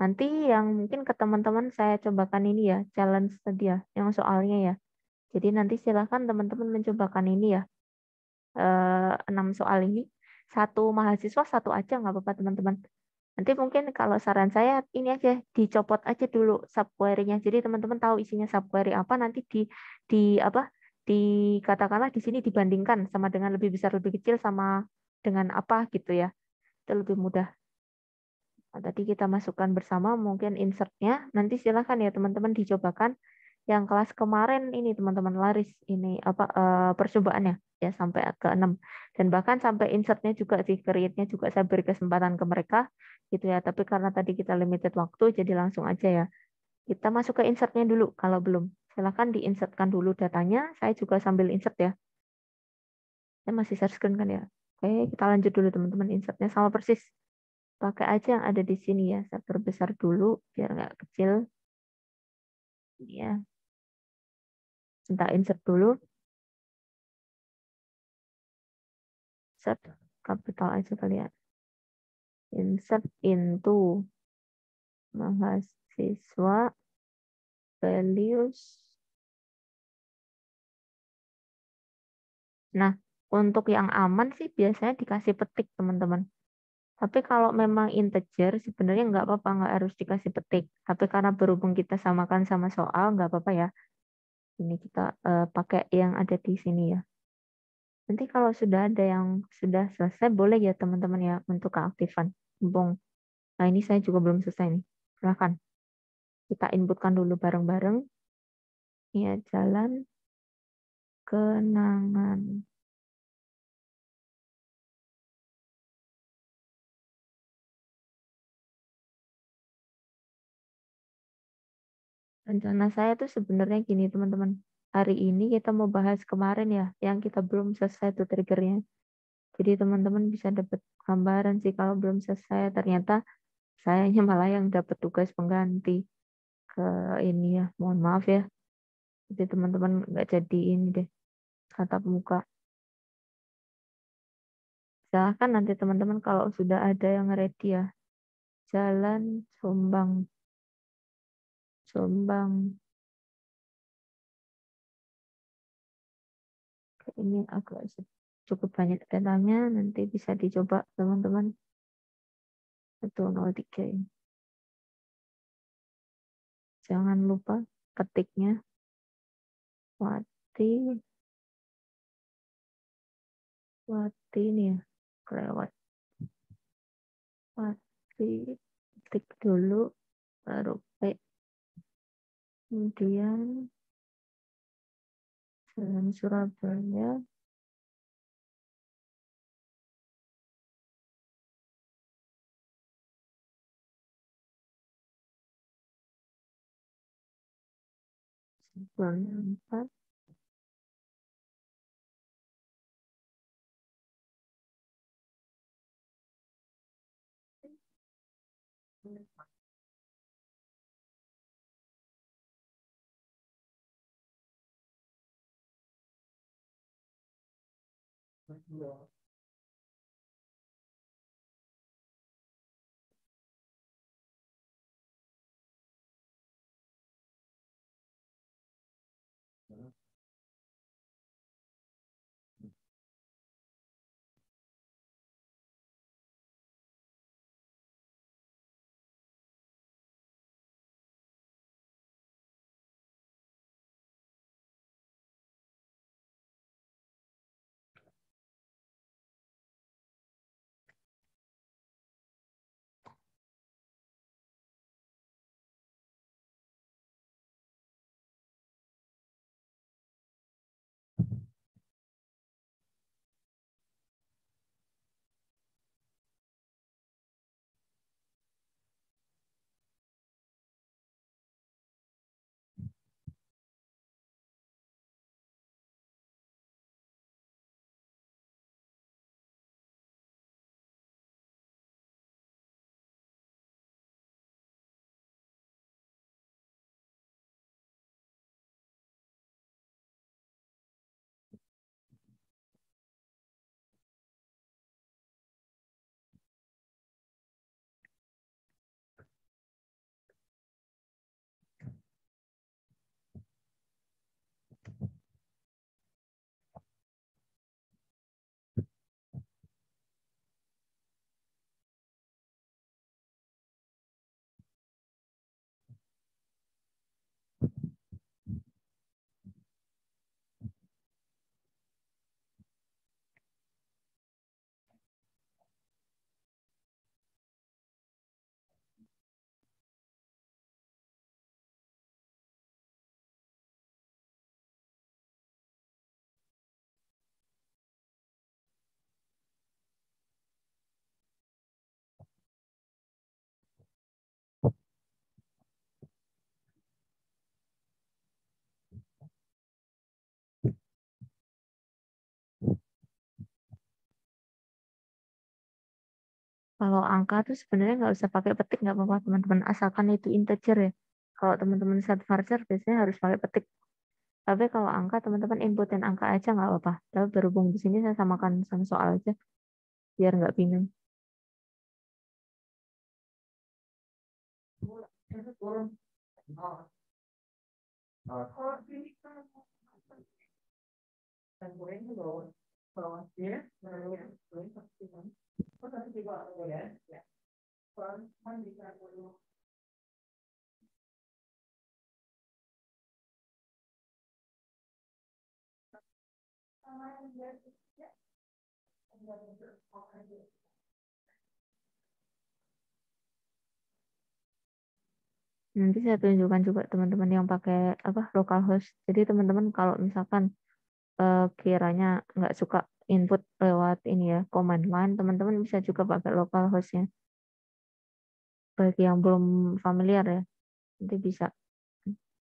Nanti yang mungkin ke teman-teman saya cobakan ini ya, challenge tadi ya, yang soalnya ya. Jadi nanti silahkan teman-teman mencobakan ini ya, 6 soal ini. Satu mahasiswa, satu aja nggak apa-apa teman-teman. Nanti mungkin kalau saran saya ini aja dicopot aja dulu subquery-nya. Jadi teman-teman tahu isinya subquery apa nanti di apa katakanlah di sini dibandingkan sama dengan lebih besar lebih kecil sama dengan apa gitu ya. Itu lebih mudah. Nah, tadi kita masukkan bersama mungkin insert-nya. Nanti silahkan ya teman-teman dicobakan. Yang kelas kemarin ini teman-teman laris ini apa percobaannya ya sampai ke 6 dan bahkan sampai insert-nya juga sih create-nya juga saya beri kesempatan ke mereka gitu ya. Tapi karena tadi kita limited waktu jadi langsung aja ya. Kita masuk ke insert-nya dulu kalau belum. Silahkan diinsertkan dulu datanya. Saya juga sambil insert ya. Saya masih share screen kan ya. Oke, kita lanjut dulu teman-teman insert-nya sama persis. Pakai aja yang ada di sini ya. Saya perbesar dulu biar nggak kecil. Ya, kita insert dulu. Insert kapital aja kali ya. Insert into mahasiswa values. Nah, untuk yang aman sih biasanya dikasih petik teman-teman. Tapi kalau memang integer sebenarnya nggak apa-apa, nggak harus dikasih petik. Tapi karena berhubung kita samakan sama soal, nggak apa-apa ya. Ini kita pakai yang ada di sini ya. Nanti kalau sudah ada yang sudah selesai, boleh ya teman-teman ya untuk keaktifan. Bong. Nah ini saya juga belum selesai nih. Silahkan. Kita inputkan dulu bareng-bareng. Ya, jalan kenangan. Rencana saya tuh sebenarnya gini teman-teman. Hari ini kita mau bahas kemarin ya, yang kita belum selesai tuh triggernya. Jadi teman-teman bisa dapat gambaran sih kalau belum selesai ternyata sayanya malah yang dapat tugas pengganti ke ini ya. Mohon maaf ya. Jadi teman-teman nggak jadi ini deh tatap muka. Silahkan nanti teman-teman kalau sudah ada yang ready ya. Jalan Sumbang. Sumbang. Ini agak cukup banyak datanya. Nanti bisa dicoba teman-teman. 103 ini. Jangan lupa ketiknya. Wati. Wati ini ya. Kelewat. Wati. Ketik dulu. Baru P. Kemudian Jalan Surabaya. Jalan 4. Kalau angka tuh sebenarnya nggak usah pakai petik, nggak apa-apa teman-teman. Asalkan itu integer ya. Kalau teman-teman set varchar biasanya harus pakai petik. Tapi kalau angka teman-teman inputin angka aja nggak apa-apa. Tapi berhubung di sini saya samakan sama soal aja biar nggak bingung. Nanti saya tunjukkan juga teman-teman yang pakai apa localhost. Jadi teman-teman kalau misalkan kiranya nggak suka input lewat ini ya command line, teman-teman bisa juga pakai localhost-nya. Bagi yang belum familiar ya, nanti bisa.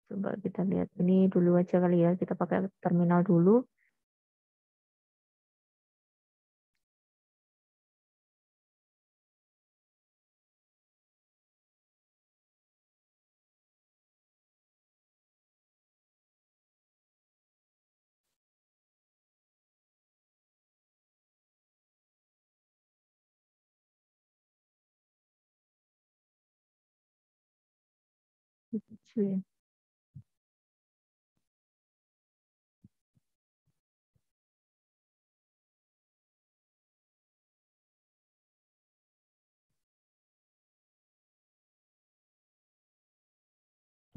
Coba kita lihat ini dulu aja kali ya. Kita pakai terminal dulu. Lucu ya.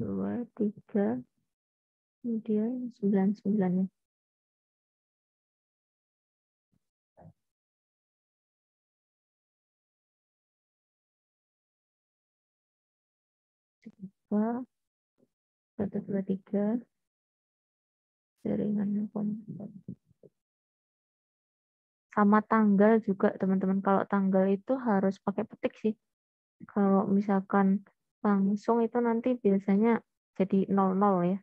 Dua, tiga, kemudian 99 ya. Dua, 1, 2, 3, jaringannya komputer. Sama tanggal juga teman-teman. Kalau tanggal itu harus pakai petik sih. Kalau misalkan langsung itu nanti biasanya jadi 00 ya.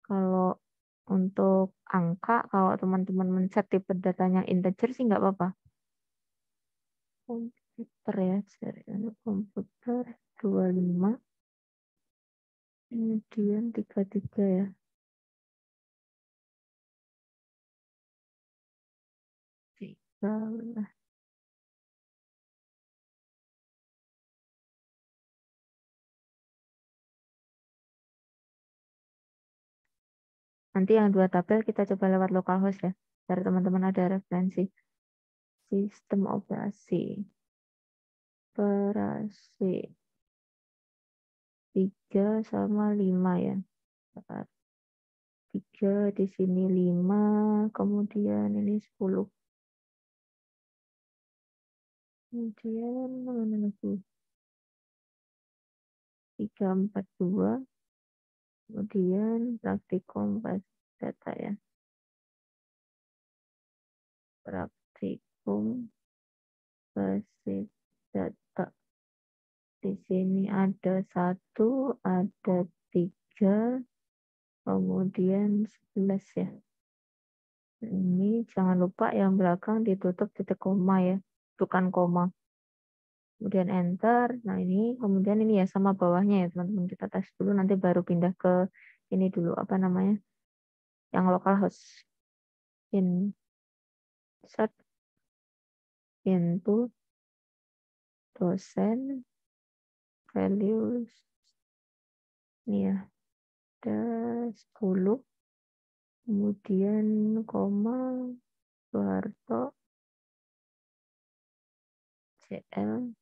Kalau untuk angka, kalau teman-teman men-set tipe datanya integer sih nggak apa-apa. Komputer ya, jaringan komputer 25, kemudian 33 ya. Tiga. Nanti yang 2 tabel kita coba lewat localhost ya. Biar teman-teman ada referensi. Sistem operasi. Operasi. 3 sama 5 ya. 3 di sini 5, kemudian ini 10. Kemudian mana lagi? 3, 4, 2. Kemudian praktikum basis data ya. Praktikum basis data. Di sini ada 1, ada 3, kemudian 11 ya. Ini jangan lupa yang belakang ditutup titik koma ya, bukan koma. Kemudian enter. Nah ini, kemudian ini ya sama bawahnya ya teman-teman. Kita tes dulu, nanti baru pindah ke ini dulu, apa namanya, yang localhost. Insert into dosen values. Ini ya, ada 10. Kemudian koma, Soeharto, CL,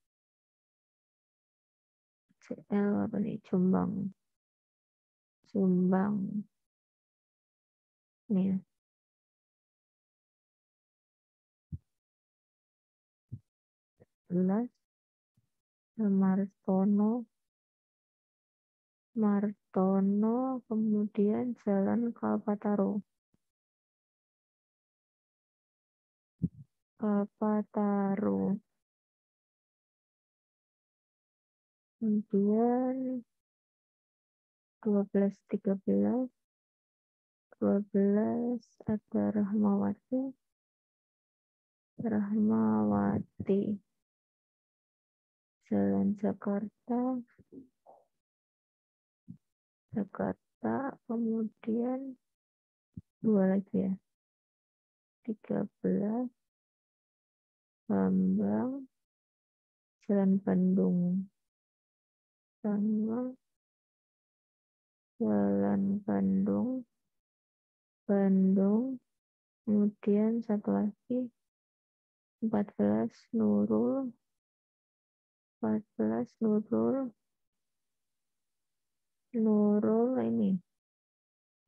CL apa nih, Jombang. Nih ya. Jelas. Martono, kemudian Jalan Kalpataru. Kemudian 12, 13, 12 ada Rahmawati. Jalan Jakarta, kemudian 2 lagi ya. 13 Bambang, Jalan Bandung. Jalan Bandung, kemudian satu lagi 14 Nurul, ini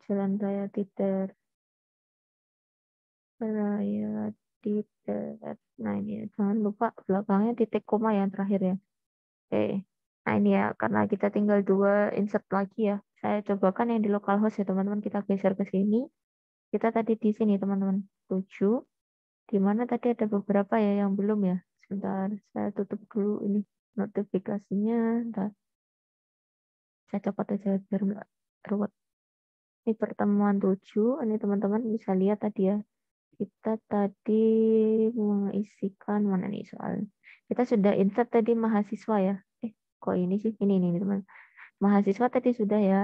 Jalan Raya Titer. Nah ini jangan lupa belakangnya titik koma yang terakhir ya. Oke. Nah ini ya, karena kita tinggal 2 insert lagi ya. Saya cobakan yang di localhost ya teman-teman. Kita geser ke sini. Kita tadi di sini teman-teman. 7. Di mana tadi ada beberapa ya yang belum ya. Sebentar, saya tutup dulu ini notifikasinya. Ntar. Saya copot aja biar ruwet. Ini pertemuan 7, ini teman-teman bisa lihat tadi ya. Kita tadi mengisikan mana nih soal. Kita sudah insert tadi mahasiswa ya. Kok ini sih? Ini teman. Mahasiswa tadi sudah ya.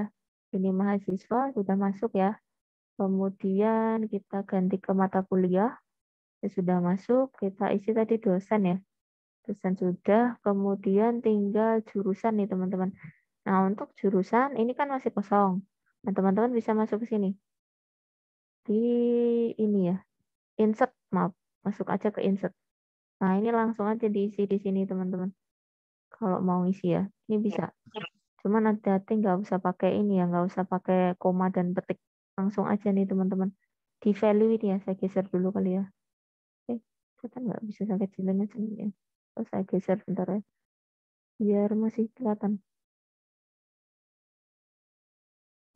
Ini mahasiswa sudah masuk ya. Kemudian kita ganti ke mata kuliah. Ya, sudah masuk. Kita isi tadi dosen ya. Dosen sudah. Kemudian tinggal jurusan nih teman-teman. Nah untuk jurusan ini kan masih kosong. Nah teman-teman bisa masuk ke sini. Di ini ya. Insert, maaf. Masuk aja ke insert. Nah ini langsung aja diisi di sini teman-teman. Kalau mau isi ya. Ini bisa. Cuman hati-hati nggak usah pakai ini ya, nggak usah pakai koma dan petik. Langsung aja nih teman-teman. Di value ini ya, saya geser dulu kali ya. Kita nggak bisa sampai kecilin aja nih ya. Oh, saya geser bentar ya. Biar masih kelihatan.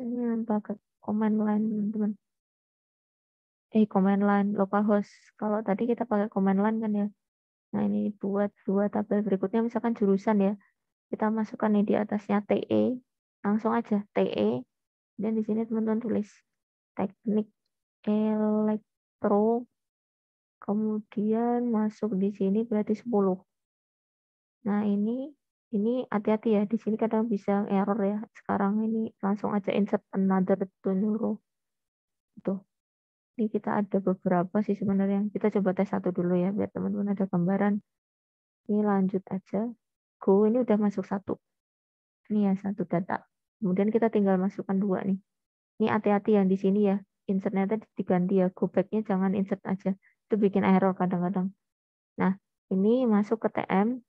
Ini yang pakai command line teman-teman. Command line localhost. Kalau tadi kita pakai command line kan ya. Nah ini buat dua tabel berikutnya misalkan jurusan ya. Kita masukkan nih di atasnya TE. Langsung aja TE. Dan di sini teman-teman tulis teknik elektro, kemudian masuk di sini berarti 10. Nah, ini hati-hati ya, di sini kadang bisa error ya. Sekarang ini langsung aja insert another to neuro. Tuh, ini kita ada beberapa sih sebenarnya. Kita coba tes satu dulu ya, biar teman-teman ada gambaran. Ini lanjut aja. Go, ini udah masuk satu. Ini ya, satu data. Kemudian kita tinggal masukkan dua nih. Ini hati-hati yang di sini ya. Insertnya tadi diganti ya. Go back-nya jangan insert aja. Itu bikin error kadang-kadang. Nah, ini masuk ke TM.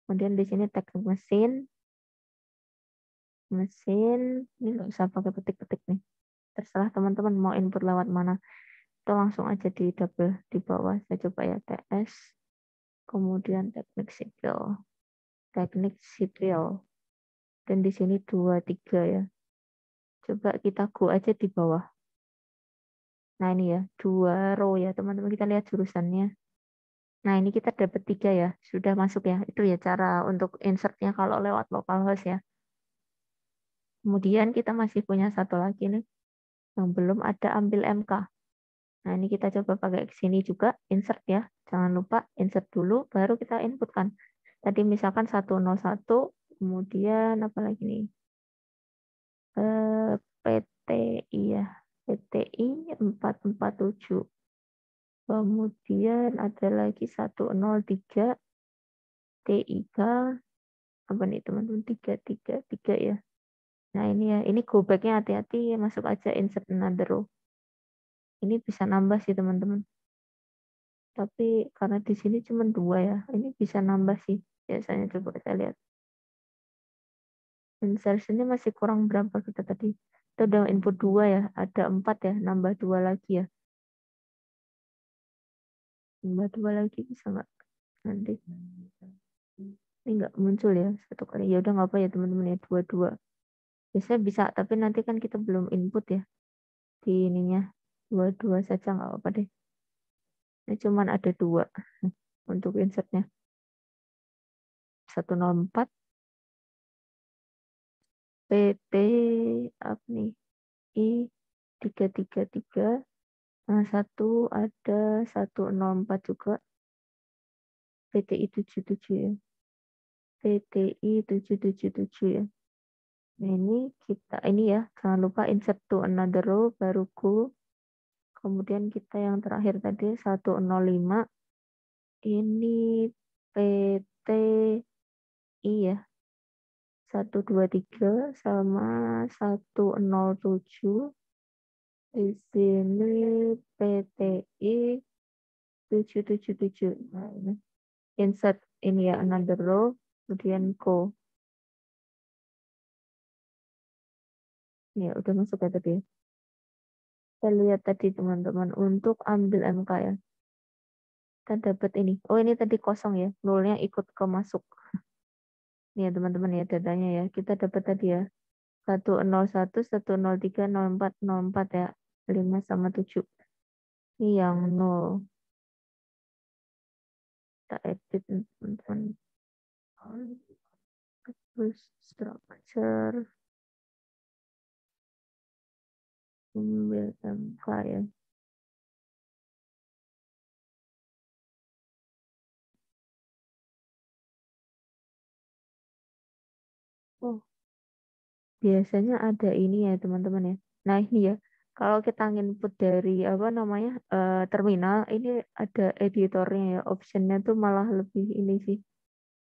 Kemudian di sini teknik mesin. Mesin. Ini nggak usah pakai petik-petik nih. Terserah teman-teman mau input lewat mana. Itu langsung aja di double di bawah. Saya coba ya TS. Kemudian teknik sipil. Teknik sipil. Dan di sini 2, 3 ya. Coba kita go aja di bawah. Nah ini ya, 2 row ya teman-teman. Kita lihat jurusannya. Nah, ini kita dapat 3 ya. Sudah masuk ya. Itu ya cara untuk insertnya kalau lewat localhost ya. Kemudian kita masih punya satu lagi nih yang belum ada ambil MK. Nah, ini kita coba pakai ke sini juga insert ya. Jangan lupa insert dulu baru kita inputkan. Tadi misalkan 101, kemudian apa lagi nih? PTI ya. PTI 447. Kemudian ada lagi 103 TIK apa nih teman-teman 333 ya. Nah ini ya, ini go back-nya hati-hati masuk aja insert another row. Ini bisa nambah sih teman-teman. Tapi karena di sini cuma 2 ya, ini bisa nambah sih. Biasanya coba kita lihat. Insertion-nya masih kurang berapa kita tadi? Kita udah input 2 ya, ada 4 ya, nambah 2 lagi ya. Nambah 2 lagi bisa nggak? Nanti. Ini nggak muncul ya satu kali. Ya udah nggak apa ya teman-teman ya, 2-2. Biasanya bisa, tapi nanti kan kita belum input ya di ininya. 2-2 saja nggak apa-apa deh. Ini cuman ada 2 untuk insertnya. 104 PT apa nih? I 333. Nah, satu ada 104 juga. PTI 77 ya. PTI 777 ya. Nah, ini ya, jangan lupa insert to another row baru go. Kemudian kita yang terakhir tadi 105. Ini PTI ya. 123 sama 107. Di sini PTI 777. Nah, ini. Insert ini ya another row, kemudian go. Ya, udah masuk ya tadi. Kita lihat tadi teman-teman untuk ambil MK ya. Kita dapat ini. Oh, ini tadi kosong ya. Nolnya ikut ke masuk. Nih ya teman-teman ya datanya ya. Kita dapat tadi ya. 101, 103, 04, 04 ya. 5 sama 7. Ini yang 0. Kita edit teman-teman. Terus structure. ambil MK ya. Oh, biasanya ada ini ya teman-teman ya. Nah ini ya, kalau kita input dari apa namanya terminal, ini ada editornya ya. Optionnya tuh malah lebih ini sih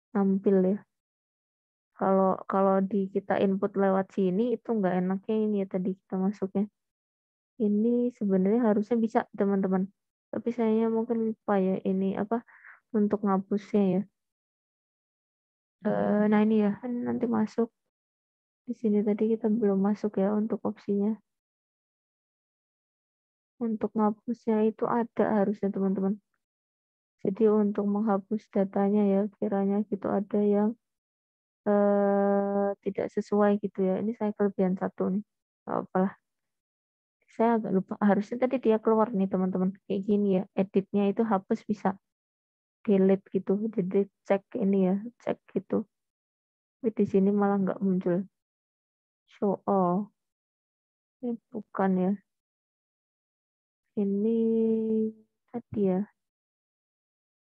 tampil ya. Kalau kalau di kita input lewat sini itu nggak enaknya ini ya tadi kita masuknya. Ini sebenarnya harusnya bisa teman-teman. Tapi sayangnya mungkin lupa ya ini apa untuk ngapusnya ya. Nah ini ya kan nanti masuk di sini tadi kita belum masuk ya untuk opsinya. Untuk ngapusnya itu ada harusnya teman-teman. Jadi untuk menghapus datanya ya kiranya gitu ada yang tidak sesuai gitu ya. Ini saya kelebihan satu nih. Nggak apalah. Saya agak lupa. Harusnya tadi dia keluar nih teman-teman. Kayak gini ya. Editnya itu hapus bisa. Delete gitu. Jadi cek ini ya. Cek gitu. Tapi di sini malah nggak muncul. Show all. Ini bukan ya. Ini tadi ya.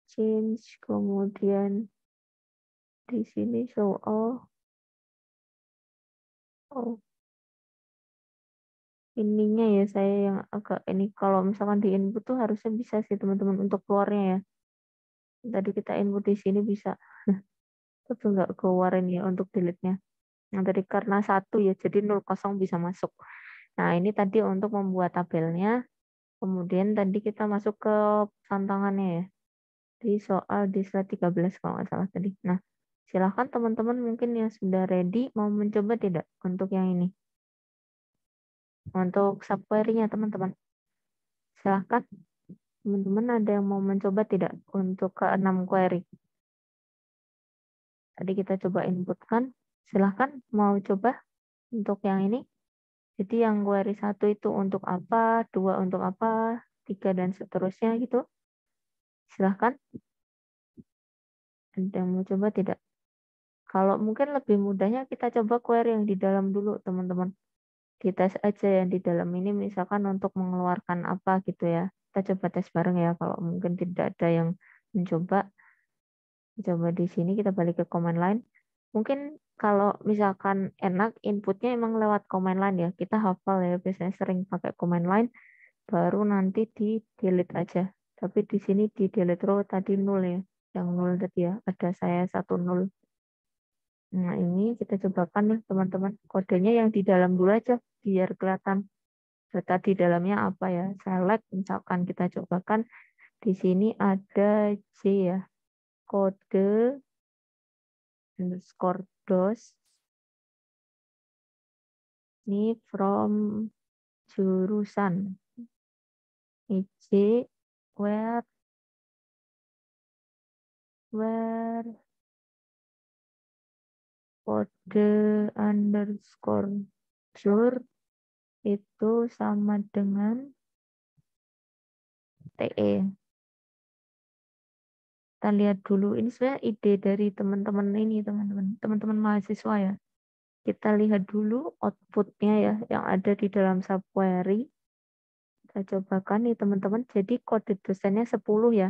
Change. Kemudian di sini show all. Oh, ininya ya saya yang agak ini kalau misalkan di input tuh harusnya bisa sih teman-teman untuk keluarnya ya. Tadi kita input di sini bisa. Tapi nggak keluarin ya untuk delete-nya. Nah, tadi karena satu ya jadi 0,0 bisa masuk. Nah, ini tadi untuk membuat tabelnya. Kemudian tadi kita masuk ke tantangannya ya. Di soal di slide 13 kalau nggak salah tadi. Nah, silahkan teman-teman mungkin yang sudah ready mau mencoba tidak untuk yang ini. Untuk subquery-nya teman-teman. Silahkan. Teman-teman ada yang mau mencoba tidak untuk ke 6 query? Tadi kita coba inputkan. Silahkan mau coba untuk yang ini. Jadi yang query 1 itu untuk apa, 2 untuk apa, 3 dan seterusnya gitu. Silahkan. Ada yang mau coba tidak? Kalau mungkin lebih mudahnya kita coba query yang di dalam dulu teman-teman. Dites aja yang di dalam ini misalkan untuk mengeluarkan apa gitu ya. Kita coba tes bareng ya kalau mungkin tidak ada yang mencoba. Coba di sini kita balik ke command line. Mungkin kalau misalkan enak inputnya emang lewat command line ya. Kita hafal ya biasanya sering pakai command line baru nanti di delete aja. Tapi di sini di delete row tadi 0 ya. Yang 0 tadi ya. Ada saya 1 0. Nah, ini kita cobakan nih teman-teman. Kodenya yang di dalam dulu aja biar kelihatan data di dalamnya apa ya. Select misalkan kita cobakan di sini ada J ya. Kode underscore dos ini from jurusan IJ where kode underscore jur itu sama dengan TE. Kita lihat dulu ini sebenarnya ide dari teman-teman ini teman-teman mahasiswa ya. Kita lihat dulu outputnya ya yang ada di dalam subquery. Kita cobakan nih teman-teman. Jadi kode dosennya 10 ya.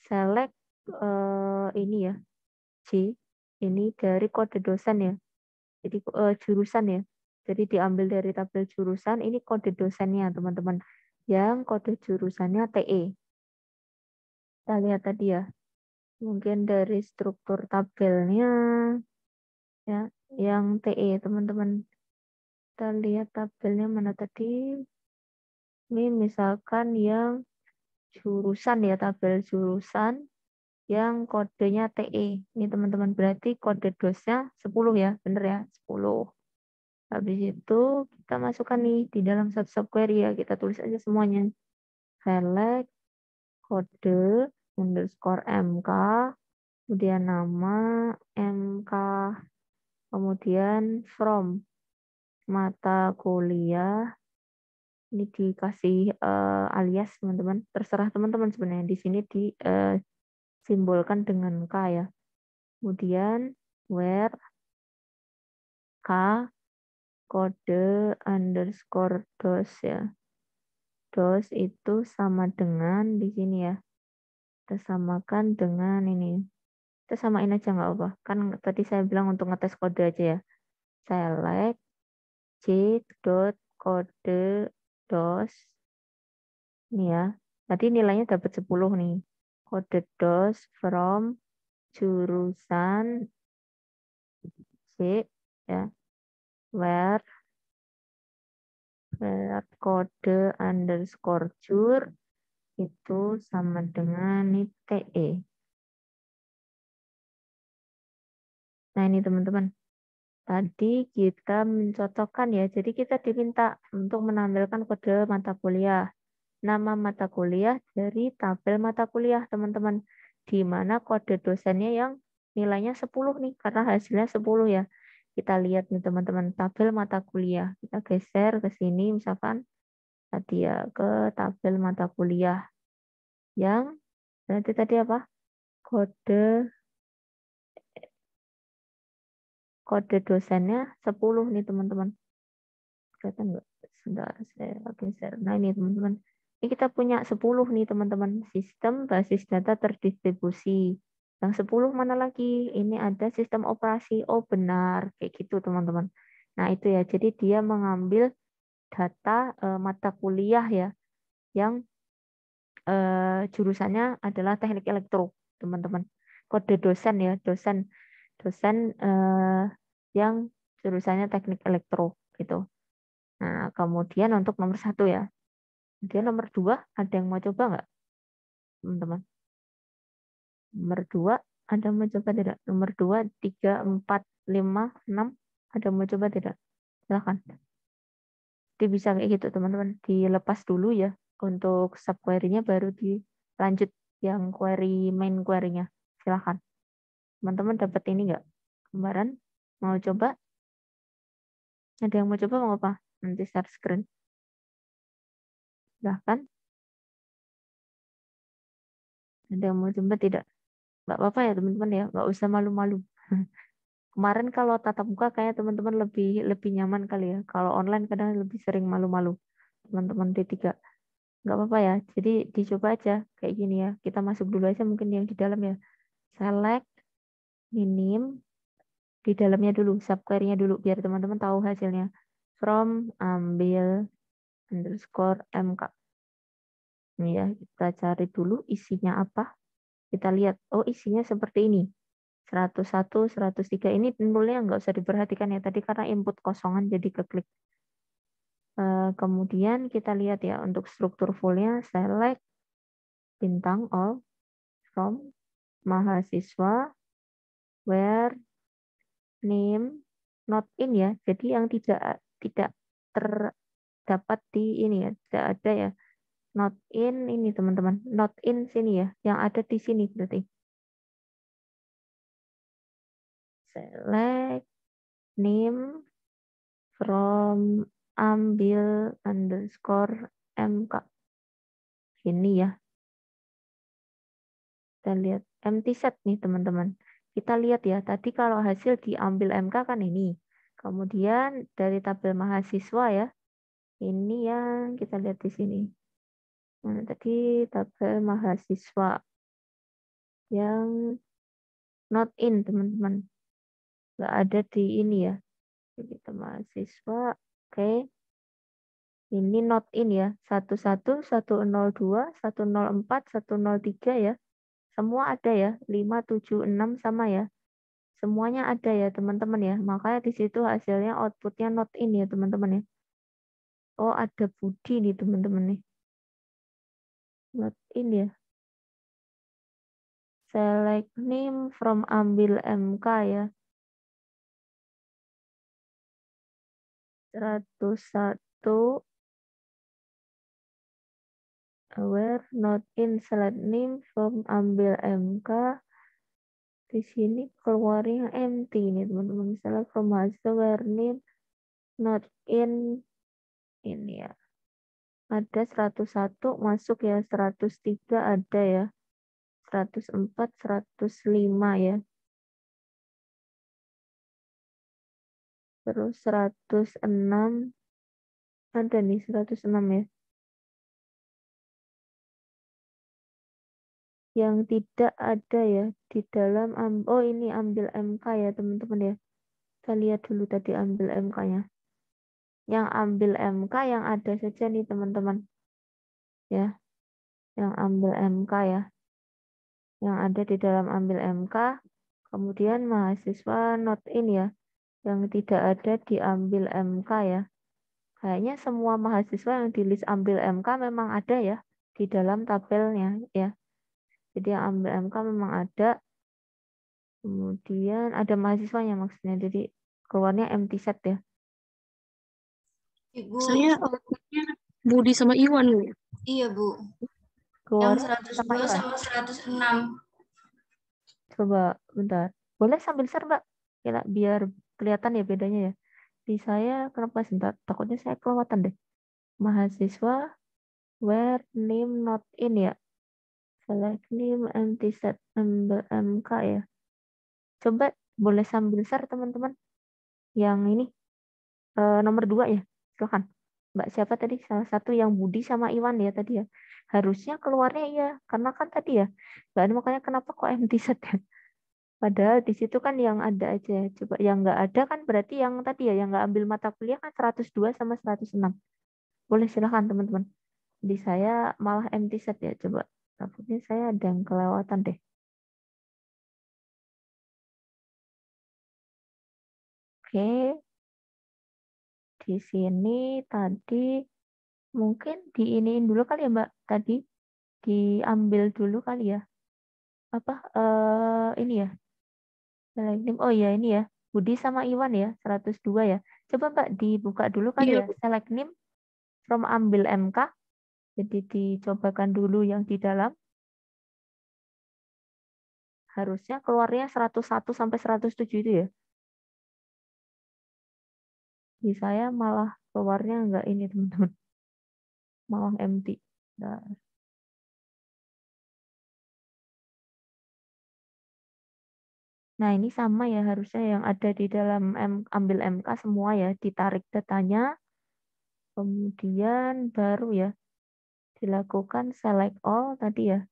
Select ini ya J ini dari kode dosen ya. Jadi jurusan ya. Jadi diambil dari tabel jurusan, ini kode dosennya teman-teman. Yang kode jurusannya TE. Kita lihat tadi ya. Mungkin dari struktur tabelnya ya, yang TE teman-teman. Kita lihat tabelnya mana tadi. Ini misalkan yang jurusan ya, tabel jurusan yang kodenya TE. Ini teman-teman berarti kode dosnya 10 ya, bener ya, 10. Habis itu kita masukkan nih di dalam satu subquery ya, kita tulis aja semuanya. Select kode underscore MK, kemudian nama MK, kemudian from mata kuliah, ini dikasih alias teman-teman, terserah teman-teman sebenarnya di sini disimbolkan dengan K ya. Kemudian where K kode underscore dos ya. Dos itu sama dengan di sini ya. Kita samakan dengan ini. Kita samain aja nggak apa. Kan tadi saya bilang untuk ngetes kode aja ya. Select j.kode dos. Ini ya. Tadi nilainya dapat 10 nih. Kode dos from jurusan C ya. Where kode underscore jur itu sama dengan ini TE. Nah ini teman-teman. Tadi kita mencocokkan ya. Jadi kita diminta untuk menampilkan kode mata kuliah. Nama mata kuliah dari tabel mata kuliah teman-teman. Di mana kode dosennya yang nilainya 10 nih. Karena hasilnya 10 ya. Kita lihat nih teman-teman. Tabel mata kuliah. Kita geser ke sini misalkan. Tadi ya ke tabel mata kuliah. Yang berarti tadi apa? Kode dosennya 10 nih teman-teman. Kelihatan nggak? Sebentar, saya geser. Nah ini teman-teman. Ini kita punya 10 nih teman-teman. Sistem basis data terdistribusi. Yang 10 mana lagi? Ini ada sistem operasi. Oh benar. Kayak gitu teman-teman. Nah itu ya. Jadi dia mengambil data mata kuliah ya. Yang jurusannya adalah teknik elektro teman-teman. Kode dosen ya. Dosen yang jurusannya teknik elektro gitu. Nah, kemudian untuk nomor 1 ya. Kemudian nomor 2, ada yang mau coba nggak, teman-teman? Nomor 2, ada yang mau coba tidak? Nomor 2, 3, 4, 5, 6, ada yang mau coba tidak? Silahkan. Jadi bisa kayak gitu, teman-teman. Dilepas dulu ya untuk sub query-nya, baru dilanjut yang query main query-nya. Silahkan. Teman-teman dapat ini nggak? Gambaran? Mau coba? Ada yang mau coba mau apa? Nanti share screen. Silahkan. Ada yang mau coba tidak? Nggak apa-apa ya teman-teman ya. Nggak usah malu-malu. Kemarin kalau tatap muka kayak teman-teman lebih lebih nyaman kali ya. Kalau online kadang lebih sering malu-malu. Teman-teman D3. Nggak apa-apa ya. Jadi dicoba aja kayak gini ya. Kita masuk dulu aja mungkin yang di dalam ya. Select, minim, di dalamnya dulu, subquery-nya dulu biar teman-teman tahu hasilnya. From ambil underscore MK. Ini ya, kita cari dulu isinya apa. Kita lihat, oh isinya seperti ini. 101, 103 ini nolnya nggak usah diperhatikan ya tadi karena input kosongan jadi keklik. Kemudian kita lihat ya untuk struktur fullnya select bintang all from mahasiswa where name not in ya. Jadi yang tidak terdapat di ini ya, tidak ada ya. Not in ini teman-teman, not in sini ya, yang ada di sini berarti. Select name from ambil underscore MK. Ini ya. Kita lihat empty set nih teman-teman. Kita lihat ya, tadi kalau hasil diambil MK kan ini. Kemudian dari tabel mahasiswa ya, ini yang kita lihat di sini. Nah, tadi tabel mahasiswa yang not in teman-teman. Nggak ada di ini ya. Kita mahasiswa, oke. Ini not in ya, 11, 102, 104, 103 ya. Semua ada ya, 5, 7, 6 sama ya. Semuanya ada ya teman-teman ya. Makanya di situ hasilnya outputnya not in ya teman-teman ya. Oh ada Budi nih teman-teman nih. Not in ya. Select name from ambil MK ya. 101 where not in select name from ambil MK. Di sini keluarnya empty nih teman-teman. Misalnya from mahasiswa where name not in ini ya. Ada 101 masuk ya, 103 ada ya. 104, 105 ya. Terus 106. Ada nih 106 ya. Yang tidak ada ya di dalam, oh ini ambil MK ya teman-teman ya. Kita lihat dulu tadi ambil MK-nya. Yang ambil MK yang ada saja nih teman-teman. Ya, yang ambil MK ya. Yang ada di dalam ambil MK. Kemudian mahasiswa not in ya. Yang tidak ada diambil MK ya. Kayaknya semua mahasiswa yang di list ambil MK memang ada ya di dalam tabelnya ya. Jadi yang ambil MK memang ada. Kemudian ada mahasiswanya maksudnya. Jadi keluarnya empty set ya. Ibu, Saya outputnya Budi sama Iwan ya. iya Bu. Yang Keluarnya sama 102 Iwan. sama 106. Coba bentar. Boleh sambil share, Mbak? Biar kelihatan ya bedanya ya. Di saya kenapa sebentar? Takutnya saya kelewatan deh. Mahasiswa where name not in ya. Select name empty set ambil MK ya. Coba boleh sambil share teman-teman. Yang ini nomor 2 ya. Silakan. Mbak siapa tadi? Salah satu yang Budi sama Iwan ya tadi ya. Harusnya keluarnya iya. Karena kan tadi ya. Mbak Anu makanya kenapa kok empty set ya. Padahal di situ kan yang ada aja. Coba yang nggak ada kan berarti yang tadi ya. Yang nggak ambil mata kuliah kan 102 sama 106. Boleh silakan teman-teman. Di saya malah empty set ya. Coba. Takutnya saya ada yang kelewatan deh. Oke. Di sini tadi mungkin diiniin dulu kali ya Mbak. Tadi diambil dulu kali ya. Apa ini ya. Select name. Oh ya ini ya. Budi sama Iwan ya. 102 ya. Coba Mbak dibuka dulu kali Iya, ya. Select name from ambil MK. Jadi dicobakan dulu yang di dalam. Harusnya keluarnya 101 sampai 107 itu ya. Di saya malah keluarnya enggak ini teman-teman. Malah empty. Nah, nah ini sama ya harusnya yang ada di dalam ambil MK semua ya. Ditarik datanya. Kemudian baru ya dilakukan select all tadi ya.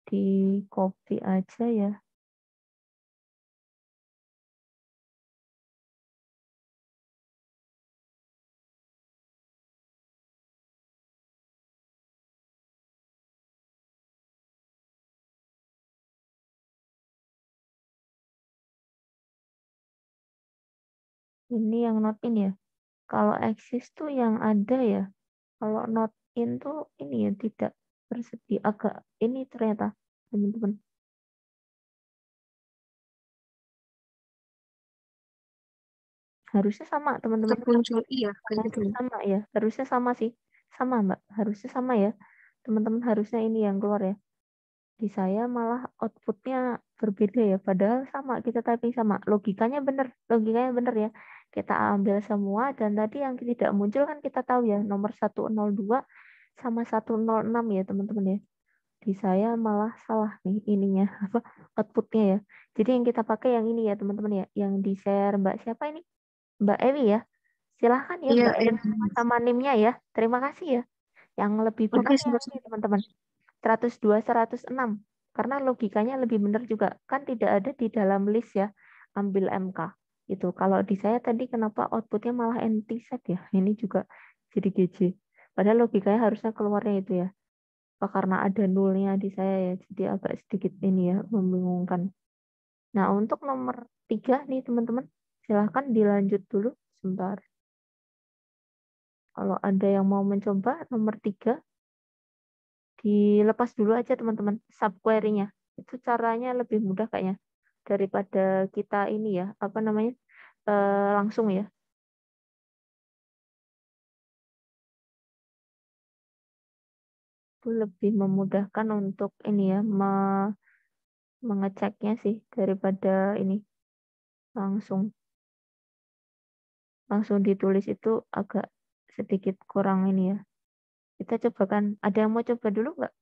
Di copy aja ya. Ini yang not in ya. Kalau exist tuh yang ada ya. Kalau not in tuh ini ya tidak bersedia. Agak ini ternyata teman-teman. Harusnya sama teman-teman. tetap muncul iya kayak gitu. Sama ya. Harusnya sama sih. Sama Mbak. Harusnya sama ya. Teman-teman harusnya ini yang keluar ya. Di saya malah outputnya berbeda ya. Padahal sama kita typing sama. Logikanya benar. Logikanya benar ya. Kita ambil semua dan tadi yang tidak muncul kan kita tahu ya. Nomor 102 sama 106 ya teman-teman ya. Di saya malah salah nih ininya apa outputnya ya. Jadi yang kita pakai yang ini ya teman-teman ya. Yang di share Mbak siapa ini? Mbak Ewi ya. Silahkan ya Iya, Mbak Ewi sama NIM-nya ya. Terima kasih ya. Yang lebih benar oke, yang ini teman-teman. 102, 106. Karena logikanya lebih benar juga. Kan tidak ada di dalam list ya. Ambil MK. Itu. Kalau di saya tadi kenapa outputnya malah empty set ya. Ini juga jadi GJ. Padahal logikanya harusnya keluarnya itu ya. Apa karena ada nulnya di saya ya. Jadi agak sedikit ini ya. Membingungkan. Nah untuk nomor 3 nih teman-teman. Silahkan dilanjut dulu. Sebentar. Kalau ada yang mau mencoba nomor 3, dilepas dulu aja teman-teman subquery-nya. Itu caranya lebih mudah kayaknya daripada kita ini ya, apa namanya, langsung ya. Itu lebih memudahkan untuk ini ya, mengeceknya sih daripada ini langsung langsung ditulis itu agak sedikit kurang ini ya. Kita coba kan, ada yang mau coba dulu nggak?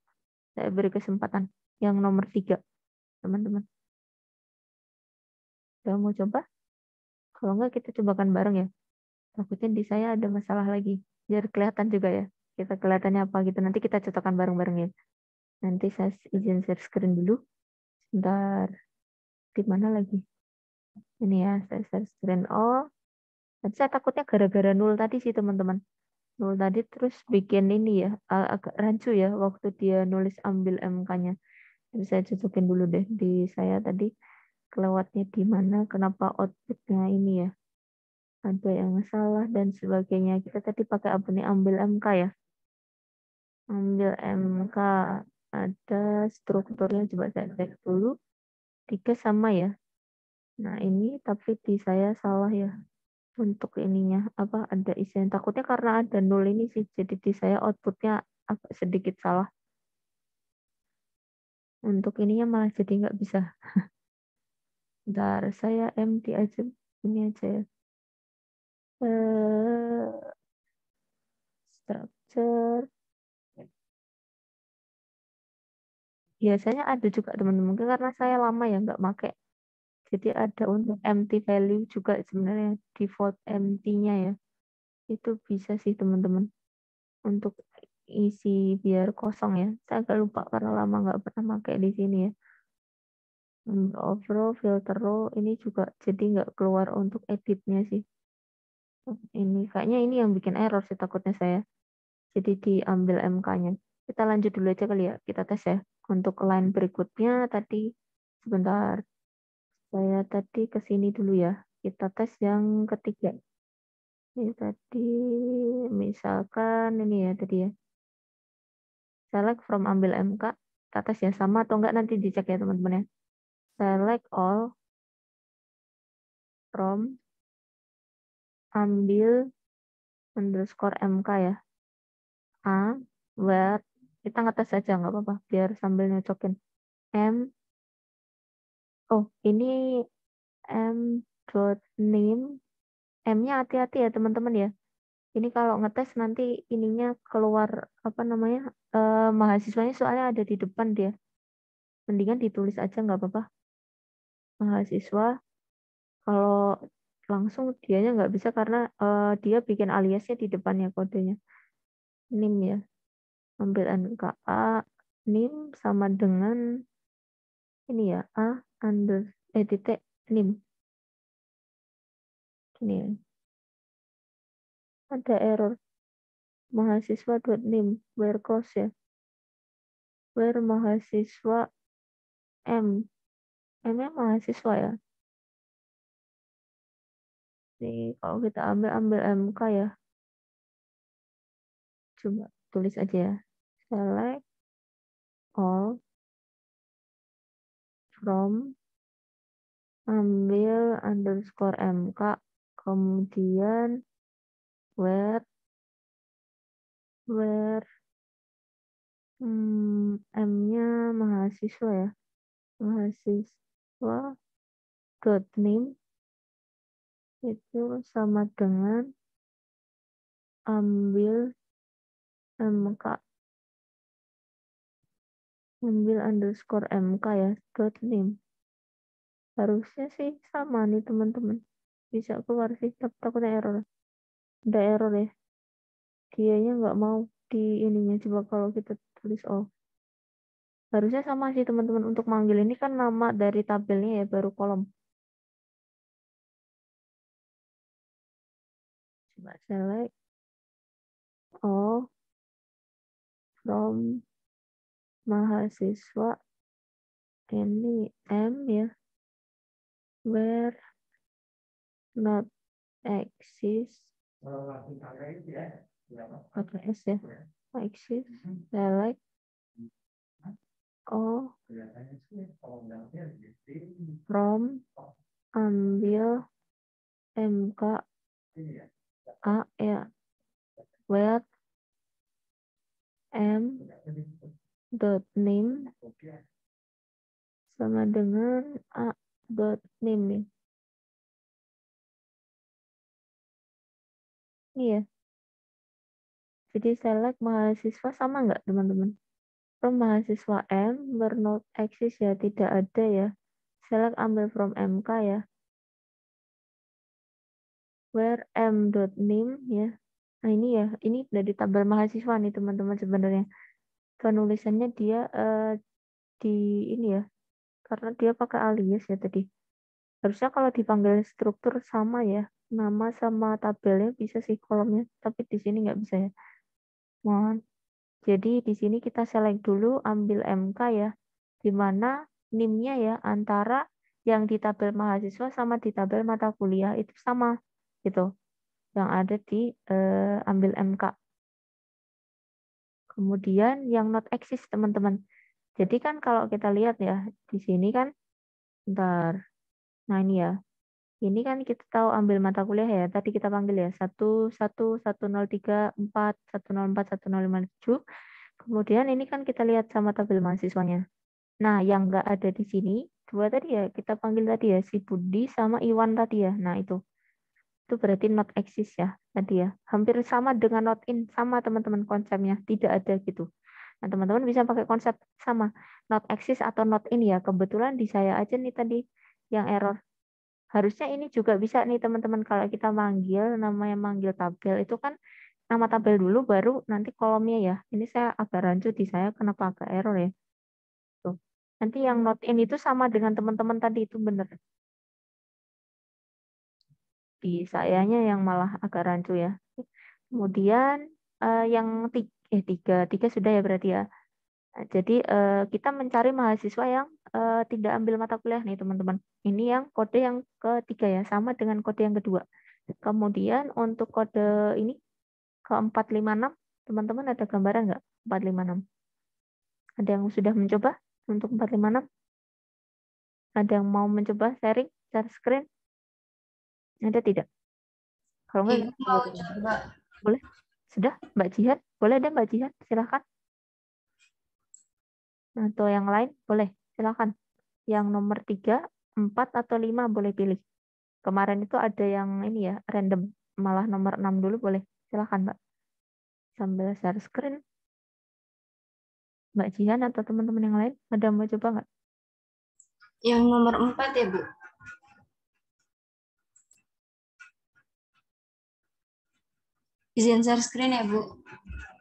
Saya beri kesempatan. Yang nomor 3, teman-teman. Ada yang mau coba? Kalau enggak kita cobakan bareng ya. Takutnya di saya ada masalah lagi. Biar kelihatan juga ya. Kita kelihatannya apa gitu. Nanti kita cocokkan bareng-bareng ya. Nanti saya izin share screen dulu. Sebentar. Di mana lagi? Ini ya, saya share screen. Oh, nanti saya takutnya gara-gara nul tadi sih teman-teman. Nul tadi terus bikin ini ya, agak rancu ya waktu dia nulis ambil MK-nya. Jadi saya cocokin dulu deh di saya tadi kelewatnya di mana, kenapa outputnya ini ya. Ada yang salah dan sebagainya. Kita tadi pakai apa nih? Ambil MK ya. Ambil MK. Ada strukturnya, coba saya cek dulu. 3 sama ya. Nah ini tapi di saya salah ya. Untuk ininya apa ada isian, takutnya karena ada nol ini sih, jadi di saya outputnya agak sedikit salah. Untuk ininya malah jadi nggak bisa. Bentar, saya empty aja, ini aja ya. Structure. Biasanya ada juga teman-teman, mungkin karena saya lama ya nggak pakai. Jadi ada untuk empty value juga sebenarnya, default empty-nya ya. Itu bisa sih teman-teman. Untuk isi biar kosong ya. Saya agak lupa karena lama nggak pernah pakai di sini ya. Overall filter row ini juga jadi nggak keluar untuk editnya sih. Ini kayaknya ini yang bikin error sih takutnya saya. Jadi diambil MK-nya. Kita lanjut dulu aja kali ya. Kita tes ya. Untuk line berikutnya tadi sebentar. Saya tadi ke sini dulu ya. Kita tes yang ketiga. Ini tadi misalkan ini ya tadi ya. Select from ambil MK. Kita tes ya sama atau enggak nanti dicek ya teman-teman ya. Select all from ambil underscore MK ya. Where kita ngetes aja nggak apa-apa biar sambil nyocokin. Ini m.name. M-nya hati-hati ya teman-teman ya. Ini kalau ngetes nanti ininya keluar apa namanya mahasiswanya soalnya ada di depan dia. Mendingan ditulis aja nggak apa-apa. Mahasiswa kalau langsung dianya nggak bisa karena dia bikin aliasnya di depannya kodenya. Nim ya. Ambil NKA. Nim sama dengan ini ya. Titik nim. Ini ya. Ada error. Mahasiswa.nim. Where close ya. Where mahasiswa M. M-nya mahasiswa ya. Nih, kalau kita ambil MK ya. Coba tulis aja ya. Select all from ambil underscore MK. Kemudian where M-nya mahasiswa ya. Mahasiswa dot name itu sama dengan ambil MK. Ambil underscore MK ya, dot name. Harusnya sih sama nih teman-teman. Bisa keluar sih, tapi takutnya error. Ada error ya. Dianya nggak mau di ininya. Coba kalau kita tulis all. Harusnya sama sih teman-teman. Untuk manggil ini kan nama dari tabelnya ya, baru kolom. Coba select all from mahasiswa. Ini M ya. Where not exist. Pakai S ya. Exist. Select all from ambil MK A ya. Where M dot name sama dengan A dot name nih. Iya. Jadi select mahasiswa sama nggak teman-teman? From mahasiswa M where not exist ya, tidak ada ya. Select ambil from MK ya. where m.name ya. Nah ini ya, ini dari tabel mahasiswa nih teman-teman sebenarnya. Penulisannya dia di ini ya, karena dia pakai alias ya tadi. Harusnya kalau dipanggil struktur sama ya, nama sama tabelnya bisa sih kolomnya, tapi di sini nggak bisa ya. Mohon. Jadi di sini kita select dulu, ambil MK ya, di mana NIM-nya ya antara yang di tabel mahasiswa sama di tabel mata kuliah itu sama gitu. Yang ada di ambil MK. Kemudian yang not exist teman-teman. Jadi kan kalau kita lihat ya di sini kan, bentar. Nah ini ya, ini kan kita tahu ambil mata kuliah ya. Tadi kita panggil ya 11, 103, 4, 104, 1057. Kemudian ini kan kita lihat sama tabel mahasiswanya. Nah yang nggak ada di sini dua tadi ya kita panggil tadi ya si Budi sama Iwan tadi ya. Nah itu berarti not exist ya tadi ya. Hampir sama dengan not in, sama teman-teman konsepnya, tidak ada gitu. Nah teman-teman bisa pakai konsep sama not exist atau not in ya. Kebetulan di saya aja nih tadi yang error. Harusnya ini juga bisa nih teman-teman kalau kita manggil, namanya manggil tabel itu kan nama tabel dulu baru nanti kolomnya ya. Ini saya agak rancu di saya kenapa agak error ya. Tuh. Nanti yang not in itu sama dengan teman-teman tadi itu benar. Di sayanya yang malah agak rancu ya. Kemudian yang tiga sudah ya berarti ya. Nah, jadi kita mencari mahasiswa yang tidak ambil mata kuliah nih teman-teman. Ini yang kode yang ketiga ya, sama dengan kode yang kedua. Kemudian untuk kode ini ke 456, teman-teman ada gambaran nggak 456? Ada yang sudah mencoba untuk 456? Ada yang mau mencoba sharing, share screen? Ada tidak? Kalau Ibu enggak, mau coba. boleh. Sudah, Mbak Jihan? Boleh deh Mbak Jihan, silakan. Atau yang lain, boleh, silakan. Yang nomor 3, 4, atau 5 boleh pilih. Kemarin itu ada yang ini ya, random. Malah nomor 6 dulu boleh. Silakan Mbak. Sambil share screen. Mbak Jihan atau teman-teman yang lain, ada yang mau coba nggak? Yang nomor 4 ya, Bu. Izin share screen ya, Bu.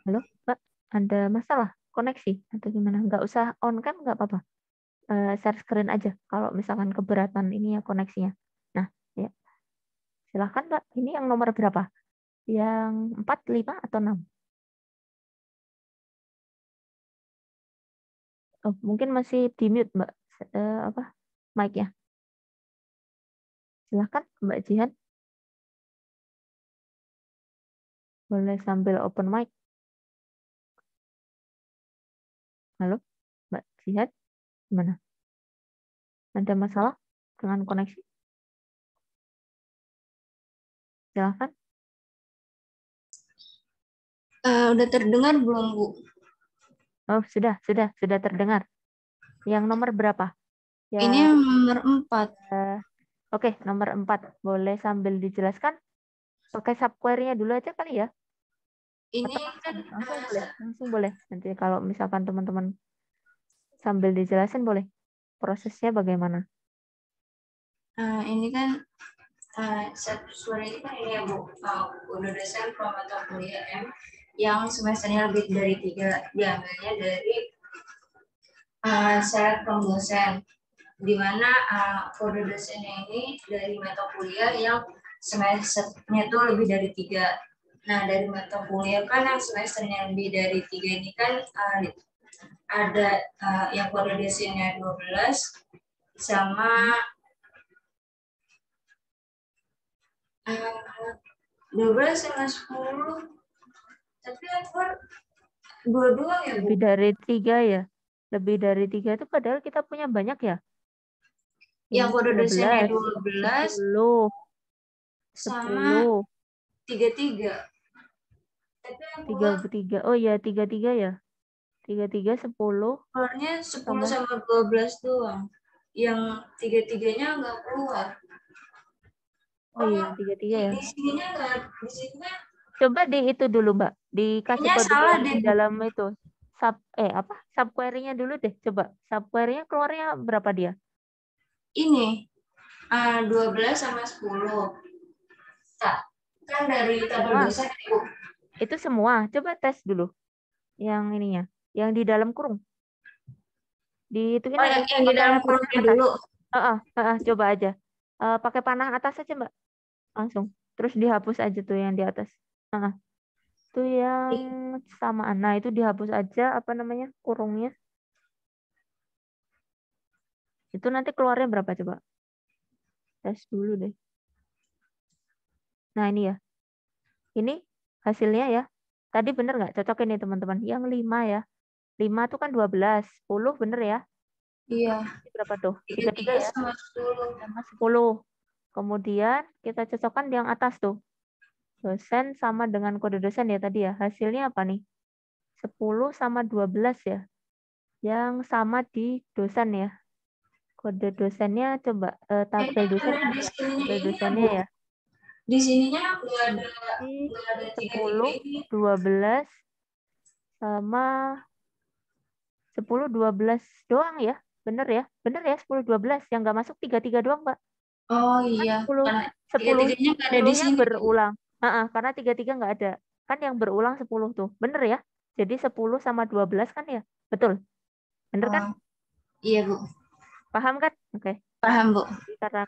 Halo, Mbak, ada masalah koneksi atau gimana? Nggak usah on kan, nggak apa-apa. Share screen aja kalau misalkan keberatan ini ya koneksinya. Nah, ya. Silakan Mbak. Ini yang nomor berapa? Yang 4, 5, atau 6? Oh, mungkin masih di mute Mbak. Apa? Mic-nya. Silakan Mbak Jihan. Boleh sambil open mic. Halo, Mbak Jihan. Gimana? Ada masalah dengan koneksi? Silakan. Udah terdengar belum, Bu? Oh, sudah terdengar. Yang nomor berapa? Ini yang nomor 4. Oke, nomor 4. Boleh sambil dijelaskan? Pakai subquery-nya dulu aja kali ya? Ini Atau kan langsung boleh. Nanti kalau misalkan teman-teman sambil dijelasin boleh. Prosesnya bagaimana? ini kan subsquare ini kan ini ya, Bu. Udah desain mata kuliah M yang semesternya lebih dari 3, diambilnya dari syarat pemdosen, di mana kode dosennya ini dari mata kuliah yang semesternya itu lebih dari 3. Nah, dari mata kuliah kan yang semesternya lebih dari 3 ini kan ada yang kode dosennya 12 sama 12 sama 10. Tapi aku dua-dua ya, Bu. Lebih dari 3 ya? Lebih dari 3 itu padahal kita punya banyak ya? Yang Ini kode dosennya 12, 12 10, sama 10, 33. Tapi yang 33. Oh iya, 33 ya? 33, 10, keluarnya 10 tambah. sama 12 doang. Yang 3-3-nya nggak keluar. Oh iya, 33 ya. Di sininya nggak, di sininya Coba di itu dulu, Mbak. Dikasih kayaknya kode salah yang deh. di dalam itu. Subquery-nya dulu deh. Coba. Subquery-nya keluarnya berapa dia? Ini 12 sama 10. Kak. Kan dari tabel Semua. dosen Ibu. Itu semua. Coba tes dulu. Yang ininya. Yang di dalam kurung. Dihituin Oh, aja. yang di Pakai dalam panah kurungnya atas. dulu. Coba aja. Pakai panah atas aja, Mbak. Langsung. Terus dihapus aja tuh yang di atas. Itu yang samaan. Nah, itu dihapus aja apa namanya? Kurungnya. Itu nanti keluarnya berapa coba? Tes dulu deh. Nah, ini ya. Ini hasilnya ya. Tadi bener nggak? Cocokin nih teman-teman. Yang 5 ya. 5 itu kan 12. 10 bener ya? Iya. Ini berapa tuh? 3 33 ya? sama 10. Sama 10. Kemudian kita cocokkan di yang atas tuh. Dosen sama dengan kode dosen ya tadi ya. Hasilnya apa nih? 10 sama 12 ya. Yang sama di dosen ya. Kode dosennya coba tabel dosen Karena di ya. sininya Tabel ini ya, dosennya Bu. ya. Di sininya nggak Di ada 3 10, ini. 12 sama 10, 12 doang ya. Bener ya? Bener ya 10, 12. Yang nggak masuk 33 doang, Mbak. Oh Kan iya, 10, karena 10, tiga-tiganya nggak ada di 10-nya sini. berulang. Karena 33 nggak ada. Kan yang berulang 10 tuh. Bener ya? Jadi 10 sama 12 kan ya? Betul. Bener kan? Oh, iya Bu, Paham kan? Oke. paham Bu. Karena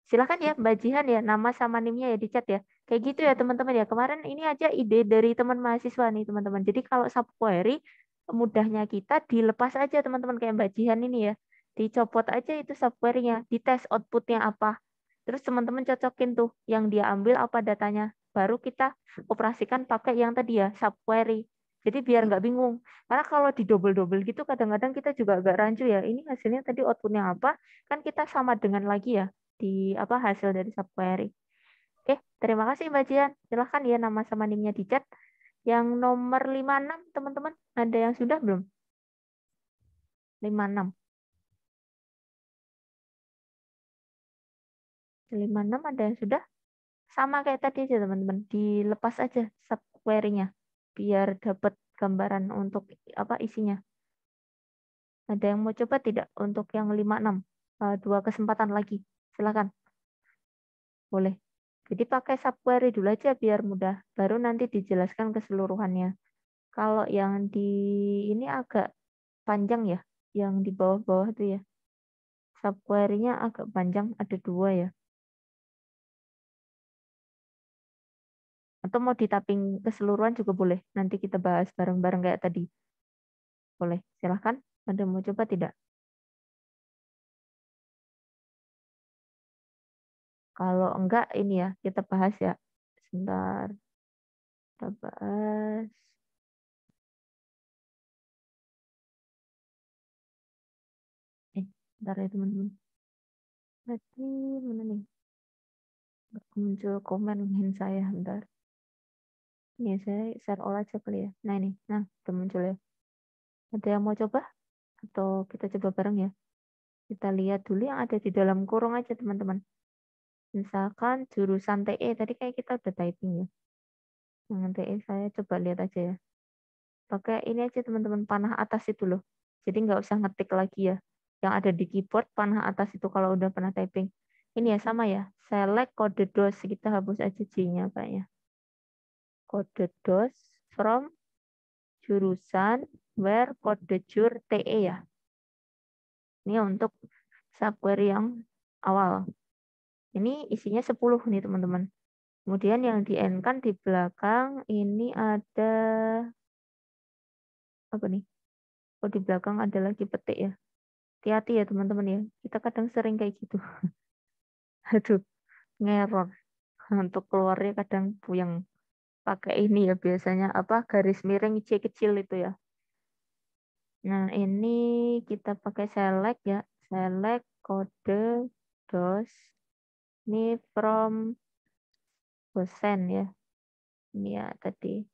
silakan ya Mbak Jihan ya, nama sama NIM-nya ya di chat ya. Kayak gitu ya teman-teman ya. Kemarin ini aja ide dari teman mahasiswa nih teman-teman. Jadi kalau subquery mudahnya kita dilepas aja teman-teman kayak Mbak Jihan ini ya. Dicopot aja itu subquery-nya, dites outputnya apa. Terus teman-teman cocokin tuh yang dia ambil apa datanya. Baru kita operasikan pakai yang tadi ya, subquery. Jadi biar nggak bingung. Karena kalau di double-double gitu kadang-kadang kita juga agak rancu ya. Ini hasilnya tadi outputnya apa? Kan kita sama dengan lagi ya di apa hasil dari subquery. Oke, terima kasih Mbak Jian. Silahkan ya nama sama NIM-nya di chat. Yang nomor 56 teman-teman, ada yang sudah belum? 56. 56 ada yang sudah? Sama kayak tadi aja teman-teman, dilepas aja subquery-nya biar dapat gambaran untuk apa isinya. Ada yang mau coba tidak untuk yang 56? 2 kesempatan lagi. Silakan. Boleh. Jadi pakai subquery dulu aja biar mudah. Baru nanti dijelaskan keseluruhannya. Kalau yang di ini agak panjang ya. Yang di bawah-bawah itu ya. Subquery-nya agak panjang. Ada 2 ya. Atau mau di-tapping keseluruhan juga boleh. Nanti kita bahas bareng-bareng kayak tadi. Boleh. Silahkan. Ada mau coba tidak? Kalau enggak ini ya. Kita bahas ya. Sebentar. Kita bahas. Bentar ya teman-teman. Berarti mana nih? Nggak muncul komen hand saya. Bentar. Ini saya share all aja kali ya. Nah ini. Nah, udah muncul ya. Ada yang mau coba? Atau kita coba bareng ya? Kita lihat dulu yang ada di dalam kurung aja teman-teman. Misalkan jurusan TE. Tadi kayak kita udah typing ya. Yang TE saya coba lihat aja ya. Pakai ini aja teman-teman. Panah atas itu loh. Jadi nggak usah ngetik lagi ya. Yang ada di keyboard panah atas itu kalau udah pernah typing. Ini ya sama ya. Select kode DOS. Kita hapus aja J-nya kayaknya. Kode DOS from jurusan where kode jur TE ya. Ini untuk subquery yang awal. Ini isinya 10 nih teman-teman. Kemudian yang di N kan di belakang ini ada apa nih? Oh di belakang ada lagi petik ya. Hati-hati ya teman-teman ya. Kita kadang sering kayak gitu. Aduh, ngeror. Untuk keluarnya kadang puyeng. Pakai ini ya biasanya apa garis miring C kecil itu ya. Nah, ini kita pakai select ya. Select kode DOS. Ini from dosen ya. Ini ya tadi.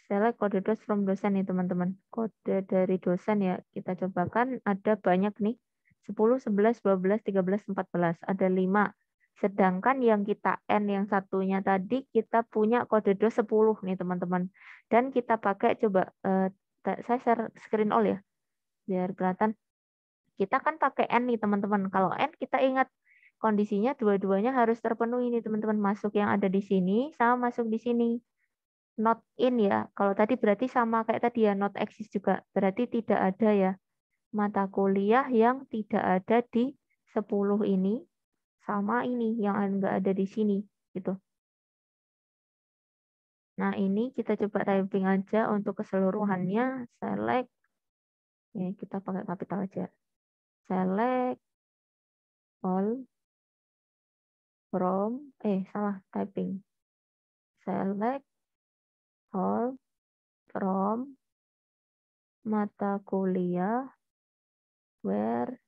Select kode DOS from dosen nih teman-teman. Kode dari dosen ya. Kita cobakan ada banyak nih. 10, 11, 12, 13, 14. Ada 5. Sedangkan yang kita N yang satunya tadi kita punya kode DOS 10 nih teman-teman. Dan kita pakai coba saya share screen all ya. Biar kelihatan. Kita kan pakai N nih teman-teman. Kalau N kita ingat kondisinya dua-duanya harus terpenuhi nih teman-teman. Masuk yang ada di sini sama masuk di sini. Not in ya. Kalau tadi berarti sama kayak tadi ya, not exist juga. Berarti tidak ada ya mata kuliah yang tidak ada di 10 ini sama ini yang enggak ada di sini gitu. Nah, ini kita coba typing aja untuk keseluruhannya. Select, ya kita pakai kapital aja. Select all from, salah typing. Select all from mata kuliah where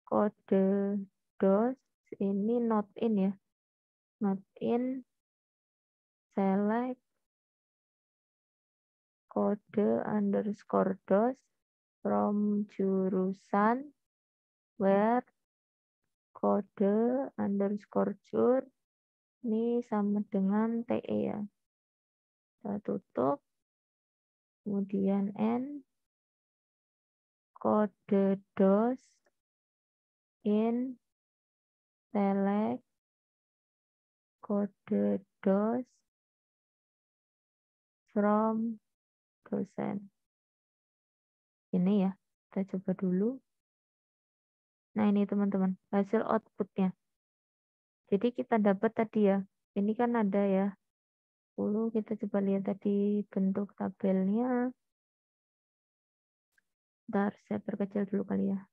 kode DOS ini not in ya. Not in, select kode underscore DOS from jurusan where kode underscore jur ini sama dengan TE ya. Kita tutup, kemudian N, kode DOS in select kode DOS from dosen. Ini ya, kita coba dulu. Nah ini teman-teman, hasil outputnya. Jadi kita dapat tadi ya, ini kan ada ya, 10, kita coba lihat tadi bentuk tabelnya. Bentar, saya perkecil dulu kali ya.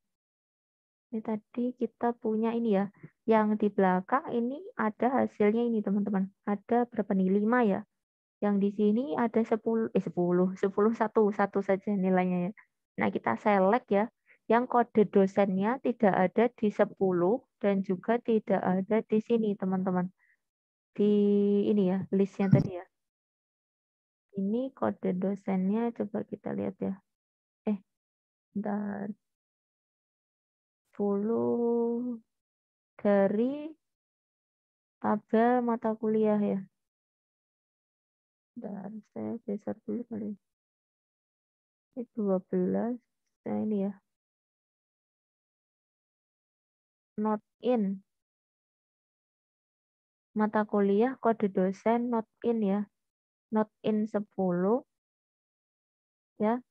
Ini tadi kita punya ini ya, yang di belakang ini ada hasilnya ini teman-teman. Ada berapa nih? 5 ya. Yang di sini ada 10, 1 saja nilainya ya. Nah kita select ya, yang kode dosennya tidak ada di 10 dan juga tidak ada di sini teman-teman. Di ini ya, listnya tadi ya. Ini kode dosennya, coba kita lihat ya. Bentar. 10 dari tabel mata kuliah ya. Dan saya geser dulu kali. Ini 12. Nah ini ya. Not in. Mata kuliah kode dosen not in ya. Not in 10 ya.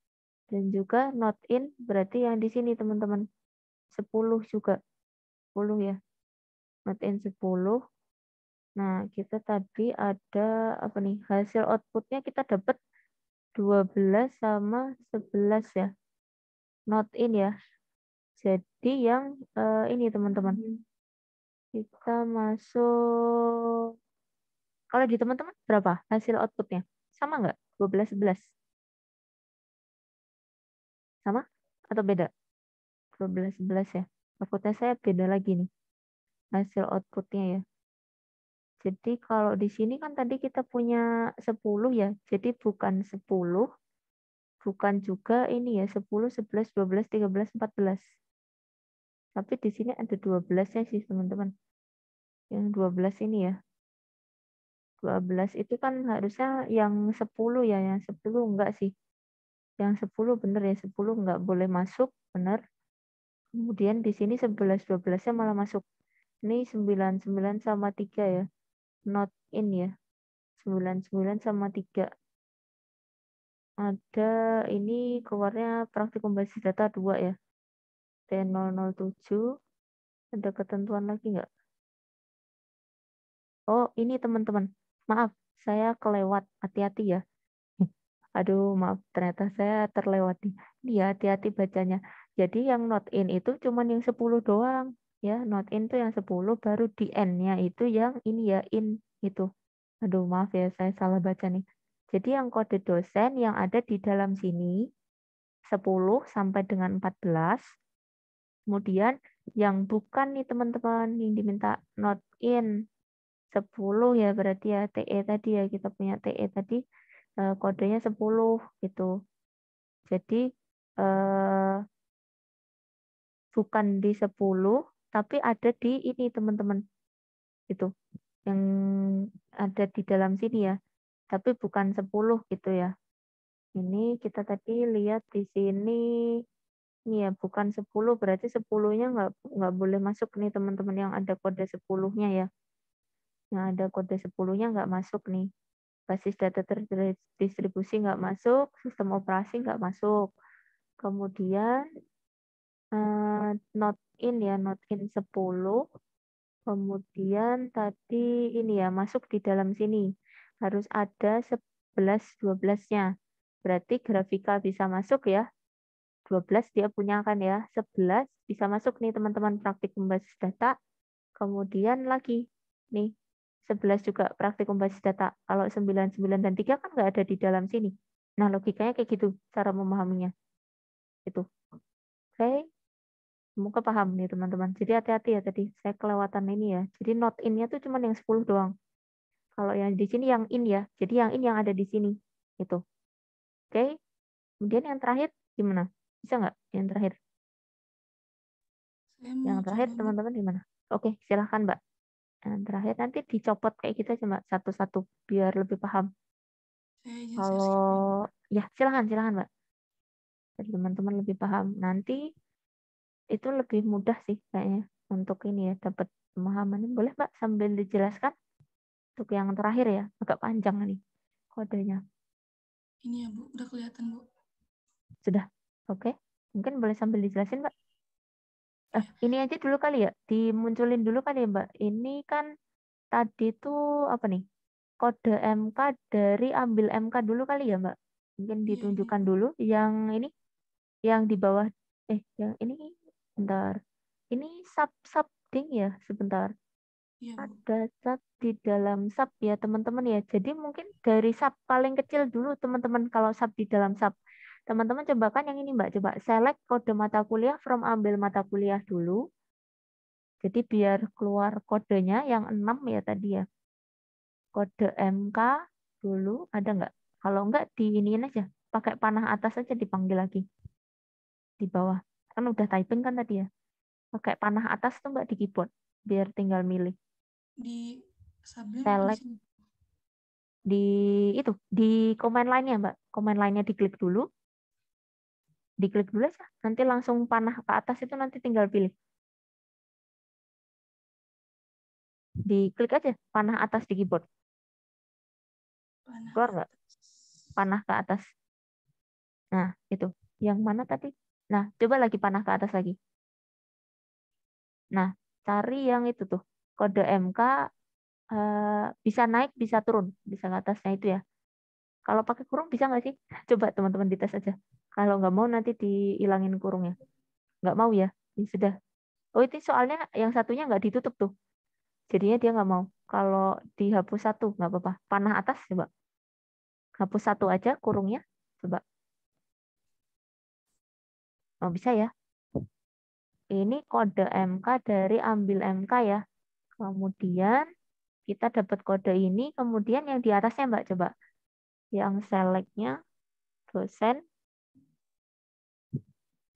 Dan juga not in berarti yang di sini teman-teman. 10 juga. 10 ya. Not in 10. Nah, kita tadi ada apa nih? Hasil outputnya kita dapat 12 sama 11 ya. Not in ya. Jadi yang ini teman-teman. Kita masuk. Kalau di teman-teman berapa hasil outputnya? Sama nggak? 12, 11? Sama? Atau beda? 12, 11 ya. Outputnya saya beda lagi nih. Hasil outputnya ya. Jadi kalau di sini kan tadi kita punya 10 ya. Jadi bukan 10. Bukan juga ini ya. 10, 11, 12, 13, 14. Tapi di sini ada 12-nya sih teman-teman. Yang 12 ini ya. 12 itu kan harusnya yang 10 ya. Yang 10 enggak sih. Yang 10 bener ya. 10 enggak boleh masuk. Bener. Kemudian di sini 11, 12-nya malah masuk. Ini 9, 9 sama 3 ya. Not in ya. 9, 9 sama 3. Ada ini keluarnya praktikum basis data 2 ya. T007. Ada ketentuan lagi nggak? Oh, ini teman-teman. Maaf, saya kelewat. Hati-hati ya. Aduh, maaf. Ternyata saya terlewat nih. Ini ya, hati-hati bacanya. Jadi yang not in itu cuma yang 10 doang. Ya, not in tuh yang 10, baru di N-nya itu yang ini ya, in itu. Aduh, maaf ya, saya salah baca nih. Jadi yang kode dosen yang ada di dalam sini 10 sampai dengan 14. Kemudian yang bukan nih teman-teman yang diminta not in 10 ya berarti ya TE tadi ya, kita punya TE tadi kodenya 10 gitu. Jadi bukan di 10 tapi ada di ini teman-teman. Itu yang ada di dalam sini ya. Tapi bukan 10 gitu ya. Ini kita tadi lihat di sini Ini ya, bukan 10, berarti 10-nya nggak boleh masuk nih teman-teman yang ada kode 10-nya ya. Yang ada kode 10-nya nggak masuk nih. Basis data terdistribusi nggak masuk, sistem operasi nggak masuk. Kemudian not in ya, not in 10. Kemudian tadi ini ya, masuk di dalam sini. Harus ada 11, 12-nya. Berarti grafika bisa masuk ya. 12 dia punya kan ya. 11 bisa masuk nih teman-teman praktikum basis data. Kemudian lagi nih 11 juga praktikum basis data. Kalau 9, 9 dan 3 kan nggak ada di dalam sini. Nah, logikanya kayak gitu cara memahaminya. Itu. Oke. Semoga paham nih teman-teman. Jadi hati-hati ya tadi. Saya kelewatan ini ya. Jadi not in-nya tuh cuma yang 10 doang. Kalau yang di sini yang in ya. Jadi yang in yang ada di sini. Itu. Oke. Kemudian yang terakhir gimana? Bisa nggak yang terakhir? Saya mau Yang terakhir coba, Bu. teman-teman gimana? Oke, silahkan Mbak. Yang terakhir nanti dicopot kayak kita coba satu-satu biar lebih paham. Saya izin share Kalau screen. ya silakan Mbak. Jadi teman-teman lebih paham. Nanti itu lebih mudah sih kayaknya untuk ini ya dapat pemahaman. Boleh Mbak sambil dijelaskan untuk yang terakhir ya, agak panjang nih kodenya. Ini ya, Bu. Udah kelihatan, Bu. Sudah. Oke. Mungkin boleh sambil dijelasin Mbak. Ya. Ini aja dulu kali ya, dimunculin dulu kali ya Mbak. Ini kan tadi tuh apa nih? Kode MK dari ambil MK dulu kali ya Mbak. Mungkin Iya, ditunjukkan dulu yang ini, yang di bawah, yang ini, bentar. Ini sub-ding ya, sebentar. iya, Bu. Ada sub di dalam sub ya teman-teman ya. Jadi mungkin dari sub paling kecil dulu teman-teman kalau sub di dalam sub. Teman-teman coba kan yang ini Mbak, coba select kode mata kuliah from ambil mata kuliah dulu. Jadi biar keluar kodenya yang 6 ya tadi ya. Kode MK dulu ada nggak? Kalau nggak di iniin aja. Pakai panah atas aja dipanggil lagi. Di bawah. Kan udah typing kan tadi ya. Pakai panah atas tuh Mbak di keyboard. Biar tinggal milih. Di Sublime apa di Select sini? di command line-nya Mbak. Command line-nya diklik dulu. Diklik dulu aja. Nanti langsung panah ke atas itu nanti tinggal pilih. Diklik aja panah atas di keyboard. Panah Keluar nggak? atas. Panah ke atas. Nah, itu. Yang mana tadi? Nah, coba lagi panah ke atas lagi. Nah, cari yang itu tuh. Kode MK bisa naik, bisa turun. Bisa ke atasnya itu ya. Kalau pakai kurung bisa nggak sih? Coba teman-teman dites aja. Kalau nggak mau nanti dihilangin kurungnya. Nggak mau ya? Ya sudah. Oh itu soalnya yang satunya nggak ditutup tuh. Jadinya dia nggak mau. Kalau dihapus satu nggak apa-apa. Panah atas coba. Hapus satu aja kurungnya. Coba. Oh bisa ya. Ini kode MK dari ambil MK ya. Kemudian kita dapat kode ini. Kemudian yang di atasnya Mbak coba. Yang select-nya dosen.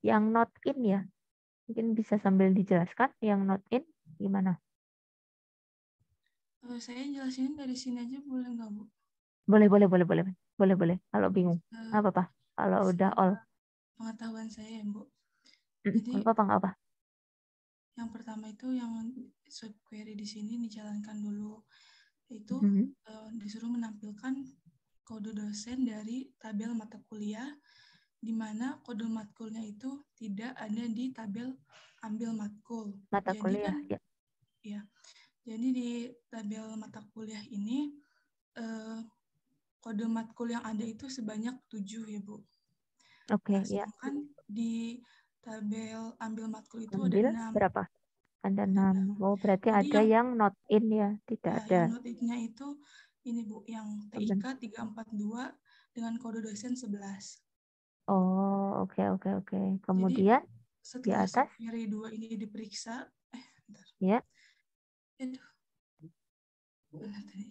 Yang not in ya. Mungkin bisa sambil dijelaskan. Yang not in gimana? Saya jelasin dari sini aja boleh nggak, Bu? Boleh. Kalau bingung. Nggak apa-apa. Kalau udah all. Pengetahuan saya ya, Bu. Jadi Nggak apa-apa. yang pertama itu yang subquery di sini dijalankan dulu. Itu disuruh menampilkan kode dosen dari tabel mata kuliah, di mana kode matkulnya itu tidak ada di tabel ambil matkul. Mata Jadi kuliah. kan, Ya. ya. Jadi di tabel mata kuliah ini kode matkul yang ada itu sebanyak 7 ya, Bu. Oke, Nah, ya. sedangkan di tabel ambil matkul itu Ambil ada 6. berapa? Ada Ada 6. 6. Oh, berarti Jadi ada yang not in ya? Tidak ya, ada. yang note-nya itu ini, Bu, yang TIK 342 dengan kode dosen 11. Oh, oke. Jadi Kemudian di setelah atas, subquery 2 ini diperiksa, bentar. ya. Aduh. Mana tadi?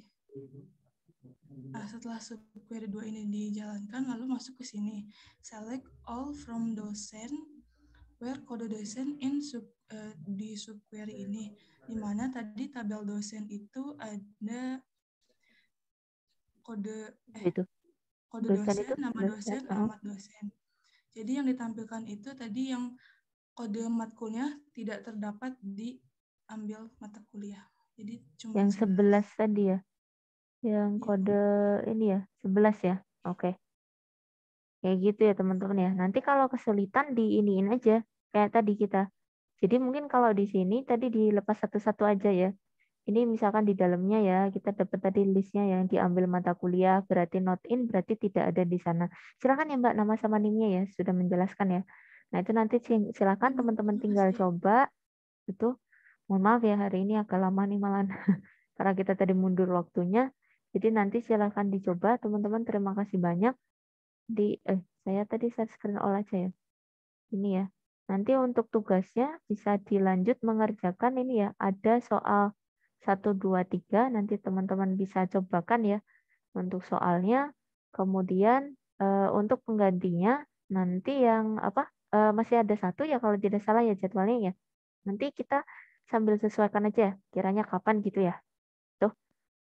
Setelah subquery 2 ini dijalankan, lalu masuk ke sini. Select all from dosen where kode dosen in di subquery ini. Di mana tadi tabel dosen itu ada kode Itu. kode Dosen dosen, itu nama dosen, alamat dosen. Jadi yang ditampilkan itu tadi yang kode matkulnya tidak terdapat di ambil mata kuliah. Jadi cuma Yang 11 tadi ya. Yang Iya. kode ini ya, 11 ya. Oke. Kayak gitu ya teman-teman ya. Nanti kalau kesulitan diiniin aja kayak tadi kita. Jadi mungkin kalau di sini tadi dilepas satu-satu aja ya. Ini misalkan di dalamnya ya, kita dapat tadi listnya yang diambil mata kuliah, berarti not in, berarti tidak ada di sana. Silakan ya Mbak, nama sama NIM-nya ya, sudah menjelaskan ya. Nah itu nanti silakan teman-teman tinggal coba. Itu, mohon maaf ya hari ini agak lama nih malah, karena kita tadi mundur waktunya. Jadi nanti silakan dicoba, teman-teman terima kasih banyak. Saya tadi share screen all aja ya. Ini ya. Nanti untuk tugasnya bisa dilanjut mengerjakan ini ya, ada soal 1, 2, 3, nanti teman-teman bisa cobakan ya untuk soalnya. Kemudian untuk penggantinya nanti yang masih ada satu ya kalau tidak salah ya jadwalnya ya. Nanti kita sambil sesuaikan aja kiranya kapan gitu ya. Tuh.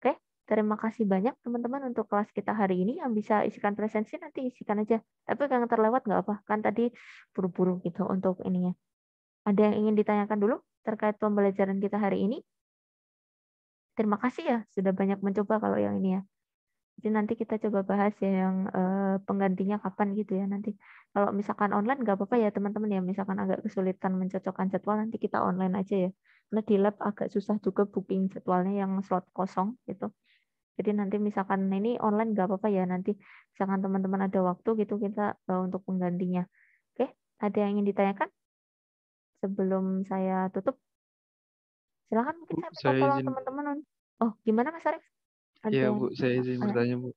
Oke, terima kasih banyak teman-teman untuk kelas kita hari ini. Yang bisa isikan presensi nanti isikan aja. Tapi yang terlewat nggak apa, kan tadi buru-buru gitu untuk ininya. Ada yang ingin ditanyakan dulu terkait pembelajaran kita hari ini? Terima kasih ya sudah banyak mencoba kalau yang ini ya. Jadi nanti kita coba bahas ya yang penggantinya kapan gitu ya nanti. Kalau misalkan online nggak apa-apa ya teman-teman ya. Misalkan agak kesulitan mencocokkan jadwal nanti kita online aja ya. Karena di lab agak susah juga booking jadwalnya yang slot kosong gitu. Jadi nanti misalkan ini online nggak apa-apa ya nanti. Misalkan teman-teman ada waktu gitu kita untuk penggantinya. Oke, ada yang ingin ditanyakan sebelum saya tutup? Silakan mungkin Bu, saya minta saya tolong izin. teman-teman. Oh, gimana Mas Arif? Iya, Bu, saya izin bertanya, Bu.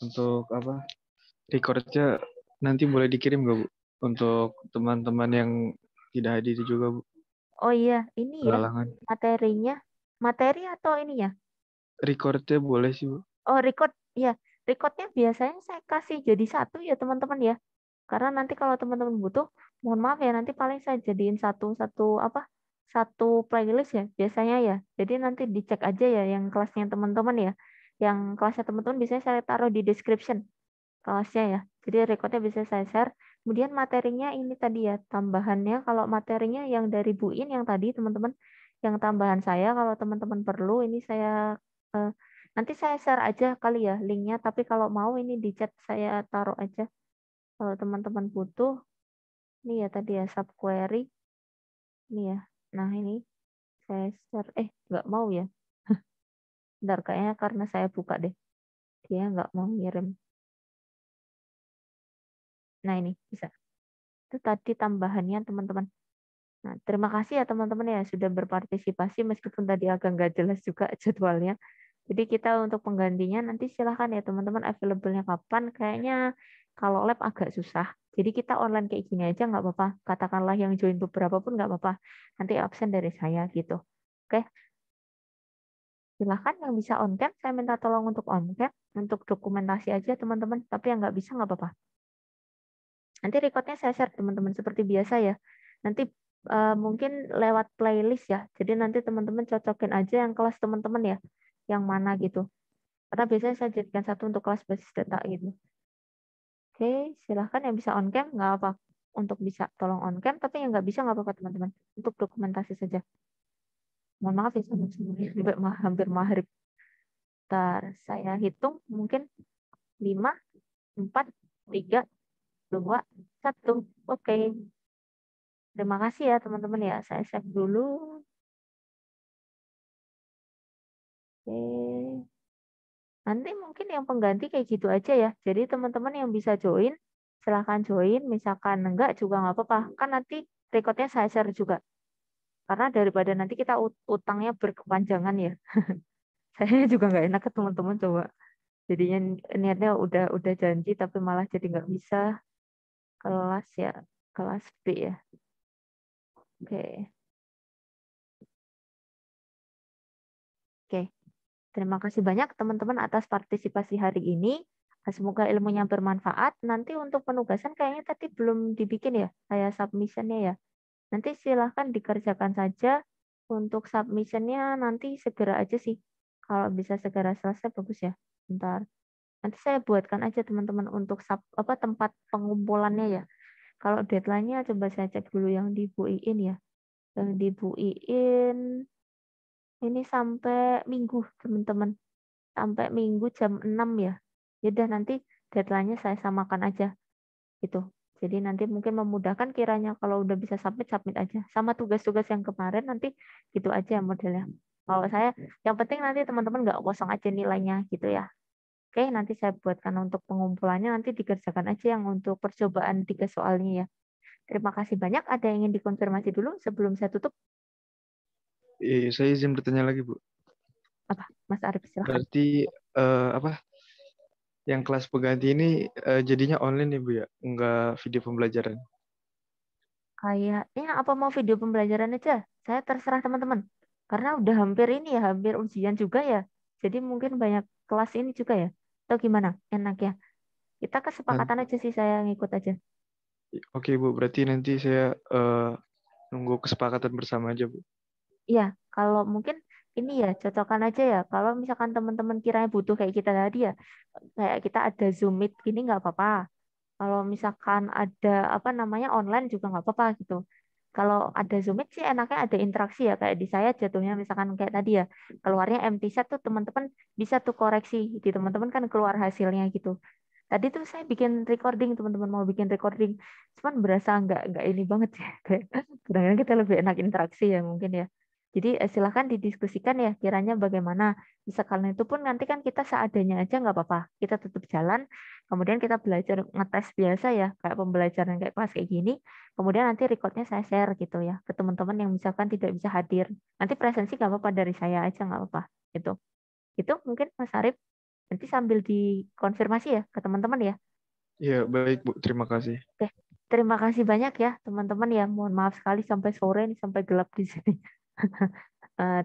Untuk recordnya nanti boleh dikirim nggak, Bu? Untuk teman-teman yang tidak hadir juga, Bu. Oh iya, ini ya Kelalangan. materinya. Materi atau ini ya? Recordnya boleh sih, Bu. Oh, record. Ya, recordnya biasanya saya kasih jadi satu ya teman-teman ya. Karena nanti kalau teman-teman butuh, mohon maaf ya nanti paling saya jadiin satu playlist ya biasanya ya. Jadi nanti dicek aja ya yang kelasnya teman-teman ya. Yang kelasnya teman-teman biasanya saya taruh di description kelasnya ya. Jadi recordnya bisa saya share. Kemudian materinya ini tadi ya tambahannya. Kalau materinya yang dari Bu In yang tadi teman-teman, yang tambahan saya kalau teman-teman perlu ini saya nanti saya share aja kali ya linknya. Tapi kalau mau ini di chat saya taruh aja. Kalau teman-teman butuh, ini ya tadi ya subquery. Ini ya. Nah ini saya share. Nggak mau ya. Bentar kayaknya karena saya buka deh. Dia nggak mau ngirim. Nah ini bisa. Itu tadi tambahannya teman-teman. Nah, terima kasih ya teman-teman ya sudah berpartisipasi meskipun tadi agak nggak jelas juga jadwalnya. Jadi kita untuk penggantinya nanti silahkan ya teman-teman available-nya kapan. Kayaknya kalau lab agak susah. Jadi kita online kayak gini aja nggak apa-apa. Katakanlah yang join beberapa pun nggak apa-apa. Nanti absen dari saya gitu. Oke. Silahkan yang bisa on cam, saya minta tolong untuk on cam. Untuk dokumentasi aja teman-teman. Tapi yang nggak bisa nggak apa-apa. Nanti recordnya saya share teman-teman seperti biasa ya. Nanti mungkin lewat playlist ya. Jadi nanti teman-teman cocokin aja yang kelas teman-teman ya. Yang mana gitu. Karena biasanya saya jadikan satu untuk kelas basis data gitu. Oke, silahkan yang bisa on cam nggak apa untuk bisa tolong on cam, tapi yang nggak bisa nggak apa-apa teman-teman. Untuk dokumentasi saja. Mohon maaf ya sampai hampir maghrib. Ntar saya hitung mungkin 5, 4, 3, 2, 1. Oke. Terima kasih ya teman-teman ya. Saya save dulu. Oke. Nanti mungkin yang pengganti kayak gitu aja ya. Jadi teman-teman yang bisa join, silahkan join. Misalkan enggak juga nggak apa-apa. Kan nanti recordnya saya share juga. Karena daripada nanti kita utangnya berkepanjangan ya. Saya juga nggak enak ke teman-teman coba. Jadinya niatnya udah janji tapi malah jadi nggak bisa. Kelas ya, kelas B ya. Oke. Oke. Terima kasih banyak teman-teman atas partisipasi hari ini. Semoga ilmunya bermanfaat. Nanti untuk penugasan kayaknya tadi belum dibikin ya, saya submissionnya ya. Nanti silahkan dikerjakan saja. Untuk submissionnya nanti segera aja sih. Kalau bisa segera selesai bagus ya. Bentar. Nanti saya buatkan aja teman-teman untuk tempat pengumpulannya ya. Kalau deadline-nya coba saya cek dulu yang di Bu Iin ya. Yang di Bu Iin ini sampai Minggu, teman-teman. Sampai Minggu jam 6 ya. Ya udah nanti deadline-nya saya samakan aja. Gitu. Jadi nanti mungkin memudahkan kiranya kalau udah bisa submit aja. Sama tugas-tugas yang kemarin nanti gitu aja modelnya. Kalau saya, yang penting nanti teman-teman nggak kosong aja nilainya gitu ya. Oke, nanti saya buatkan untuk pengumpulannya, nanti dikerjakan aja yang untuk percobaan 3 soalnya ya. Terima kasih banyak. Ada yang ingin dikonfirmasi dulu sebelum saya tutup? Saya izin bertanya lagi, Bu. Apa, Mas Arief, silahkan. Berarti apa? Yang kelas pengganti ini jadinya online ya, Bu ya? Enggak video pembelajaran. Kayaknya apa mau video pembelajaran aja? Saya terserah teman-teman. Karena udah hampir ini ya, hampir ujian juga ya. Jadi mungkin banyak kelas ini juga ya. Atau gimana? Enak ya. Kita kesepakatan aja sih, saya ngikut aja. Oke, Bu. Berarti nanti saya nunggu kesepakatan bersama aja, Bu. Iya, kalau mungkin ini ya cocokan aja ya. Kalau misalkan teman-teman kiranya butuh kayak kita tadi ya, kayak kita ada Zoom Meet ini nggak apa-apa. Kalau misalkan ada apa namanya online juga nggak apa-apa gitu. Kalau ada Zoom Meet sih enaknya ada interaksi ya, kayak di saya jatuhnya misalkan kayak tadi ya, keluarnya empty set tuh teman-teman bisa tuh koreksi di teman-teman kan keluar hasilnya gitu. Tadi tuh saya bikin recording, teman-teman mau bikin recording, cuman berasa nggak ini banget ya. Kayak kadang-kadang kita lebih enak interaksi ya mungkin ya. Jadi silahkan didiskusikan ya kiranya bagaimana. Misalkan itu pun nanti kan kita seadanya aja nggak apa-apa. Kita tetap jalan, kemudian kita belajar ngetes biasa ya, kayak pembelajaran kayak kelas kayak gini. Kemudian nanti recordnya saya share gitu ya ke teman-teman yang misalkan tidak bisa hadir. Nanti presensi nggak apa-apa dari saya aja nggak apa-apa. Gitu. Itu mungkin Mas Arief nanti sambil dikonfirmasi ya ke teman-teman ya. Iya, baik, Bu. Terima kasih. Oke. Terima kasih banyak ya teman-teman ya. Mohon maaf sekali sampai sore ini sampai gelap di sini.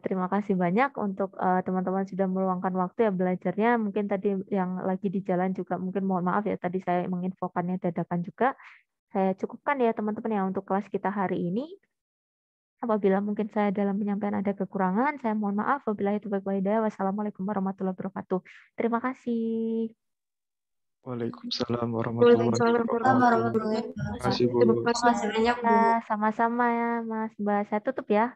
Terima kasih banyak untuk teman-teman sudah meluangkan waktu ya belajarnya. Mungkin tadi yang lagi di jalan juga mungkin mohon maaf ya tadi saya menginfokannya dadakan juga. Saya cukupkan ya teman-teman ya untuk kelas kita hari ini. Apabila mungkin saya dalam penyampaian ada kekurangan, saya mohon maaf. Wabillahi taufiq wal hidayah. Wassalamualaikum warahmatullahi wabarakatuh. Terima kasih. Waalaikumsalam warahmatullahi Waalaikumsalam wabarakatuh. warahmatullahi Terima kasih, Bu. Terima kasih. Makasih banyak, Bu. Ya, sama-sama ya Mas Mbak. Saya tutup ya.